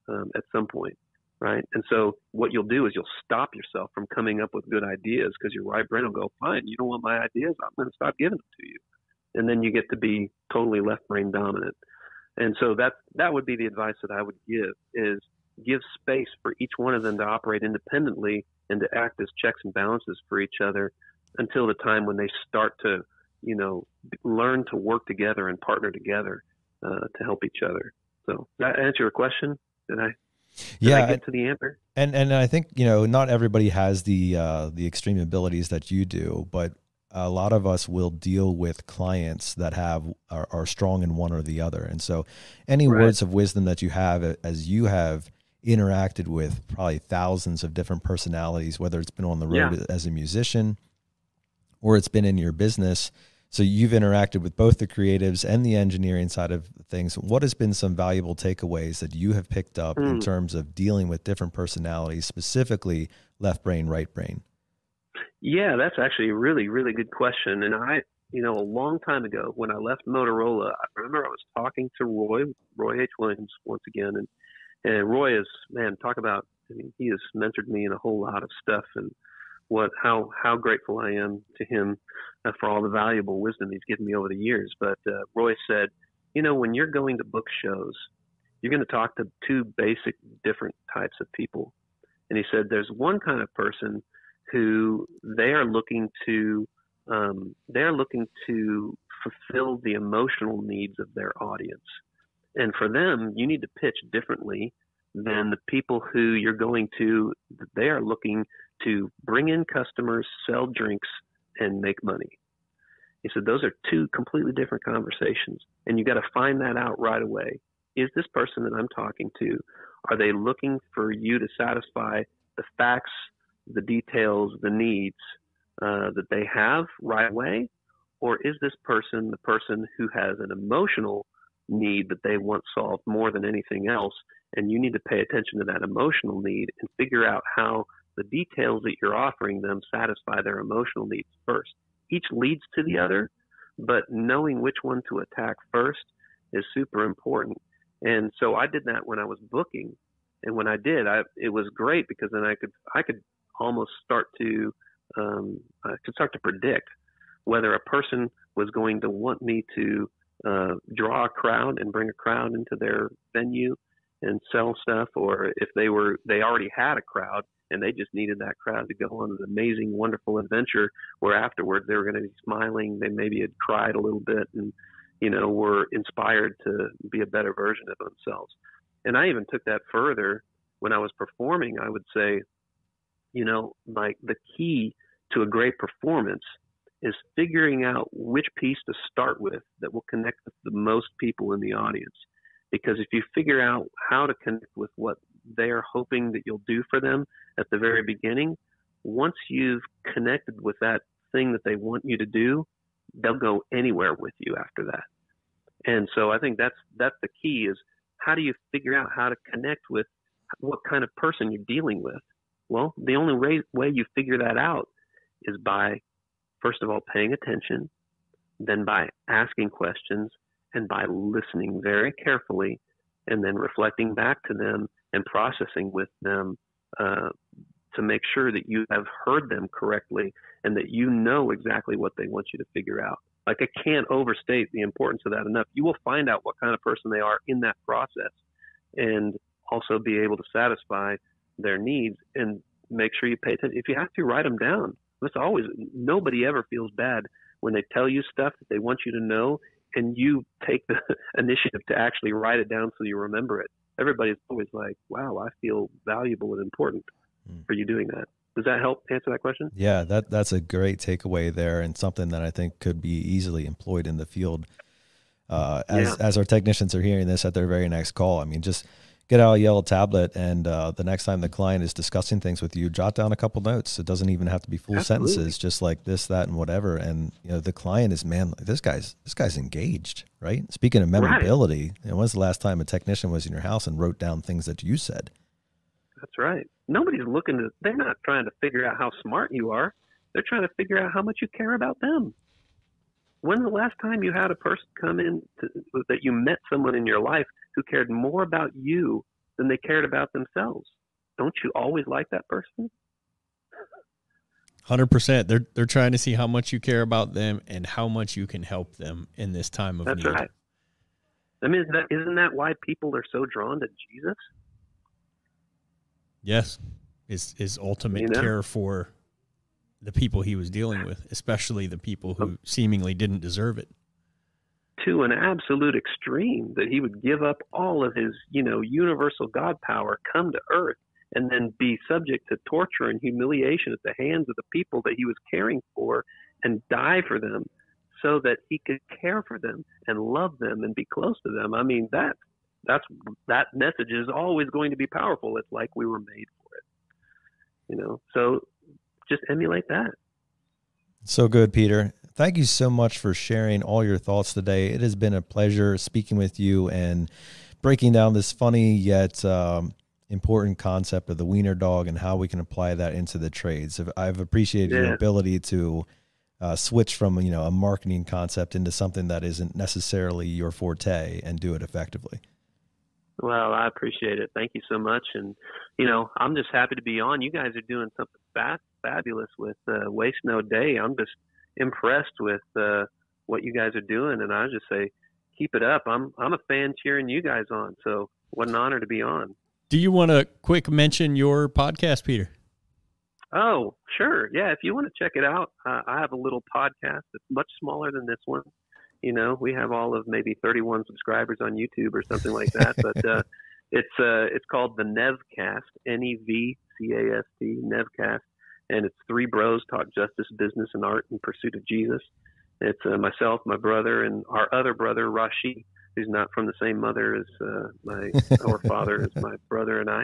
A: at some point. Right. And so what you'll do is you'll stop yourself from coming up with good ideas, because your right brain will go, fine, you don't want my ideas, I'm going to stop giving them to you. And then you get to be totally left brain dominant. And so that would be the advice that I would give, is give space for each one of them to operate independently and to act as checks and balances for each other until the time when they start to, learn to work together and partner together to help each other. So does that answer your question? Did I get to the answer?
C: And I think, not everybody has the extreme abilities that you do, but a lot of us will deal with clients that are strong in one or the other. And so any words of wisdom that you have, as you have interacted with probably thousands of different personalities, whether it's been on the road as a musician or it's been in your business. So you've interacted with both the creatives and the engineering side of things. What has been some valuable takeaways that you have picked up in terms of dealing with different personalities, specifically left brain, right brain?
A: Yeah, that's actually a really, really good question. And a long time ago when I left Motorola, I remember I was talking to Roy H. Williams once again. And Roy is, man, talk about, he has mentored me in a whole lot of stuff, and how grateful I am to him for all the valuable wisdom he's given me over the years. But Roy said, when you're going to book shows, you're going to talk to two basic different types of people. And he said, there's one kind of person who they are looking to fulfill the emotional needs of their audience. And for them, you need to pitch differently than the people who you're going to. They are looking to bring in customers, sell drinks, and make money. He said, those are two completely different conversations. And you got to find that out right away. Is this person that I'm talking to, are they looking for you to satisfy the facts, the details, the needs that they have right away? Or is this person the person who has an emotional need that they want solved more than anything else? And you need to pay attention to that emotional need and figure out how the details that you're offering them satisfy their emotional needs first. Each leads to the other, but knowing which one to attack first is super important. And so I did that when I was booking. And when I did, it was great, because then I could almost start to predict whether a person was going to want me to draw a crowd and bring a crowd into their venue and sell stuff, or if they already had a crowd and they just needed that crowd to go on an amazing, wonderful adventure where afterwards they were going to be smiling, they maybe had cried a little bit and, were inspired to be a better version of themselves. And I even took that further when I was performing. I would say, like the key to a great performance is figuring out which piece to start with that will connect with the most people in the audience. Because if you figure out how to connect with what they're hoping that you'll do for them at the very beginning, once you've connected with that thing that they want you to do, they'll go anywhere with you after that. And so I think that's the key, is how do you figure out how to connect with what kind of person you're dealing with? Well, the only way you figure that out is by, first of all, paying attention, then by asking questions, and by listening very carefully, and then reflecting back to them and processing with them to make sure that you have heard them correctly and that you know exactly what they want you to figure out. Like, I can't overstate the importance of that enough. You will find out what kind of person they are in that process, and also be able to satisfy their needs, and make sure you pay attention. If you have to, write them down. Nobody ever feels bad when they tell you stuff that they want you to know, and you take the initiative to actually write it down so you remember it, everybody's always like, wow, I feel valuable and important for you doing that. Does that help answer that question?
C: Yeah, that's a great takeaway there, and something that I think could be easily employed in the field. As our technicians are hearing this at their very next call, I mean, just get out a yellow tablet, and the next time the client is discussing things with you, jot down a couple notes. It doesn't even have to be full sentences, just like this, that, and whatever. And the client is, man, this guy's engaged, right? Speaking of memorability, when's the last time a technician was in your house and wrote down things that you said?
A: That's right. Nobody's they're not trying to figure out how smart you are. They're trying to figure out how much you care about them. When's the last time you had a person come in that you met someone in your life who cared more about you than they cared about themselves? Don't you always like that person?
D: 100%. They're trying to see how much you care about them and how much you can help them in this time of need.
A: That's right. I mean, isn't that why people are so drawn to Jesus?
D: Yes. His ultimate care for the people he was dealing with, especially the people who seemingly didn't deserve it.
A: To an absolute extreme, that he would give up all of his, universal God power, come to earth, and then be subject to torture and humiliation at the hands of the people that he was caring for, and die for them so that he could care for them and love them and be close to them. I mean, that message is always going to be powerful. It's like we were made for it, so just emulate that.
C: So good, Peter. Thank you so much for sharing all your thoughts today. It has been a pleasure speaking with you and breaking down this funny yet important concept of the Wiener dog and how we can apply that into the trades. I've appreciated your ability to switch from a marketing concept into something that isn't necessarily your forte and do it effectively.
A: Well, I appreciate it. Thank you so much. And, I'm just happy to be on. You guys are doing something fabulous with Waste No Day. I'm just impressed with what you guys are doing. And I just say, keep it up. I'm a fan cheering you guys on. So what an honor to be on.
D: Do you want to quick mention your podcast, Peter?
A: Oh, sure. Yeah. If you want to check it out, I have a little podcast that's much smaller than this one. We have all of maybe 31 subscribers on YouTube or something like that, but it's called the Nevcast, Nevcast, Nevcast, and it's three bros talk justice, business, and art in pursuit of Jesus. It's myself, my brother, and our other brother, Rashi, who's not from the same mother as our father as my brother and I.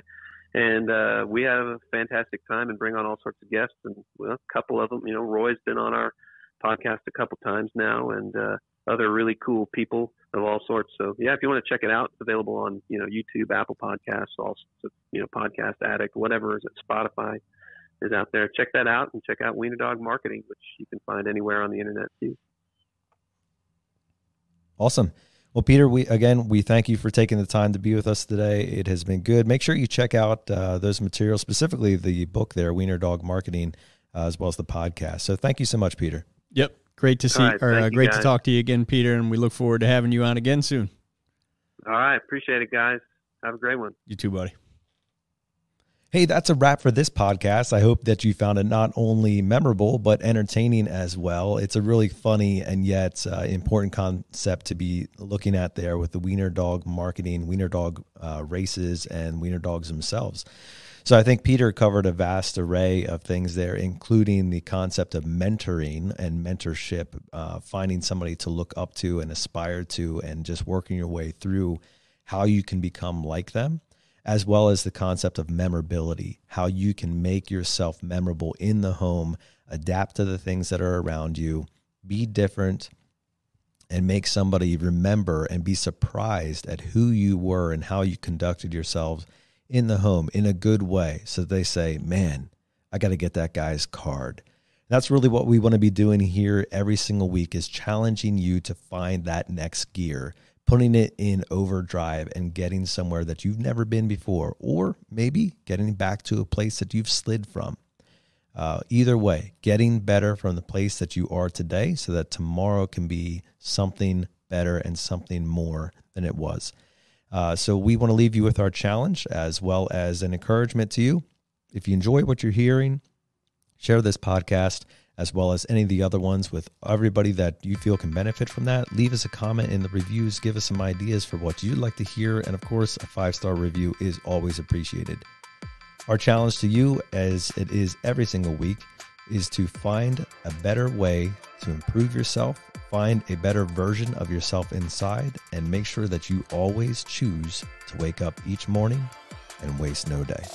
A: And we have a fantastic time and bring on all sorts of guests, and a couple of them, Roy's been on our podcast a couple times now, and other really cool people of all sorts. So yeah, if you want to check it out, it's available on, YouTube, Apple Podcasts, also, Podcast Addict, whatever is at Spotify is out there. Check that out, and check out Wiener Dog Marketing, which you can find anywhere on the internet too.
C: Awesome. Well, Peter, we thank you for taking the time to be with us today. It has been good. Make sure you check out those materials, specifically the book there, Wiener Dog Marketing, as well as the podcast. So thank you so much, Peter.
D: Yep. Great to see, great to talk to you again, Peter, and we look forward to having you on again soon.
A: All right. Appreciate it, guys. Have a great one.
D: You too, buddy.
C: Hey, that's a wrap for this podcast. I hope that you found it not only memorable, but entertaining as well. It's a really funny and yet important concept to be looking at there with the Wiener Dog Marketing, Wiener Dog races, and Wiener Dogs themselves. So I think Peter covered a vast array of things there, including the concept of mentoring and mentorship, finding somebody to look up to and aspire to, and just working your way through how you can become like them, as well as the concept of memorability, how you can make yourself memorable in the home, adapt to the things that are around you, be different, and make somebody remember and be surprised at who you were and how you conducted yourselves in the home in a good way. So they say, man, I got to get that guy's card. That's really what we want to be doing here every single week, is challenging you to find that next gear, putting it in overdrive and getting somewhere that you've never been before, or maybe getting back to a place that you've slid from. Either way, getting better from the place that you are today so that tomorrow can be something better and something more than it was. So we want to leave you with our challenge as well as an encouragement to you. If you enjoy what you're hearing, share this podcast, as well as any of the other ones with everybody that you feel can benefit from that. Leave us a comment in the reviews. Give us some ideas for what you'd like to hear. And of course, a 5-star review is always appreciated. Our challenge to you, as it is every single week, is to find a better way to improve yourself, find a better version of yourself inside, and make sure that you always choose to wake up each morning and waste no day.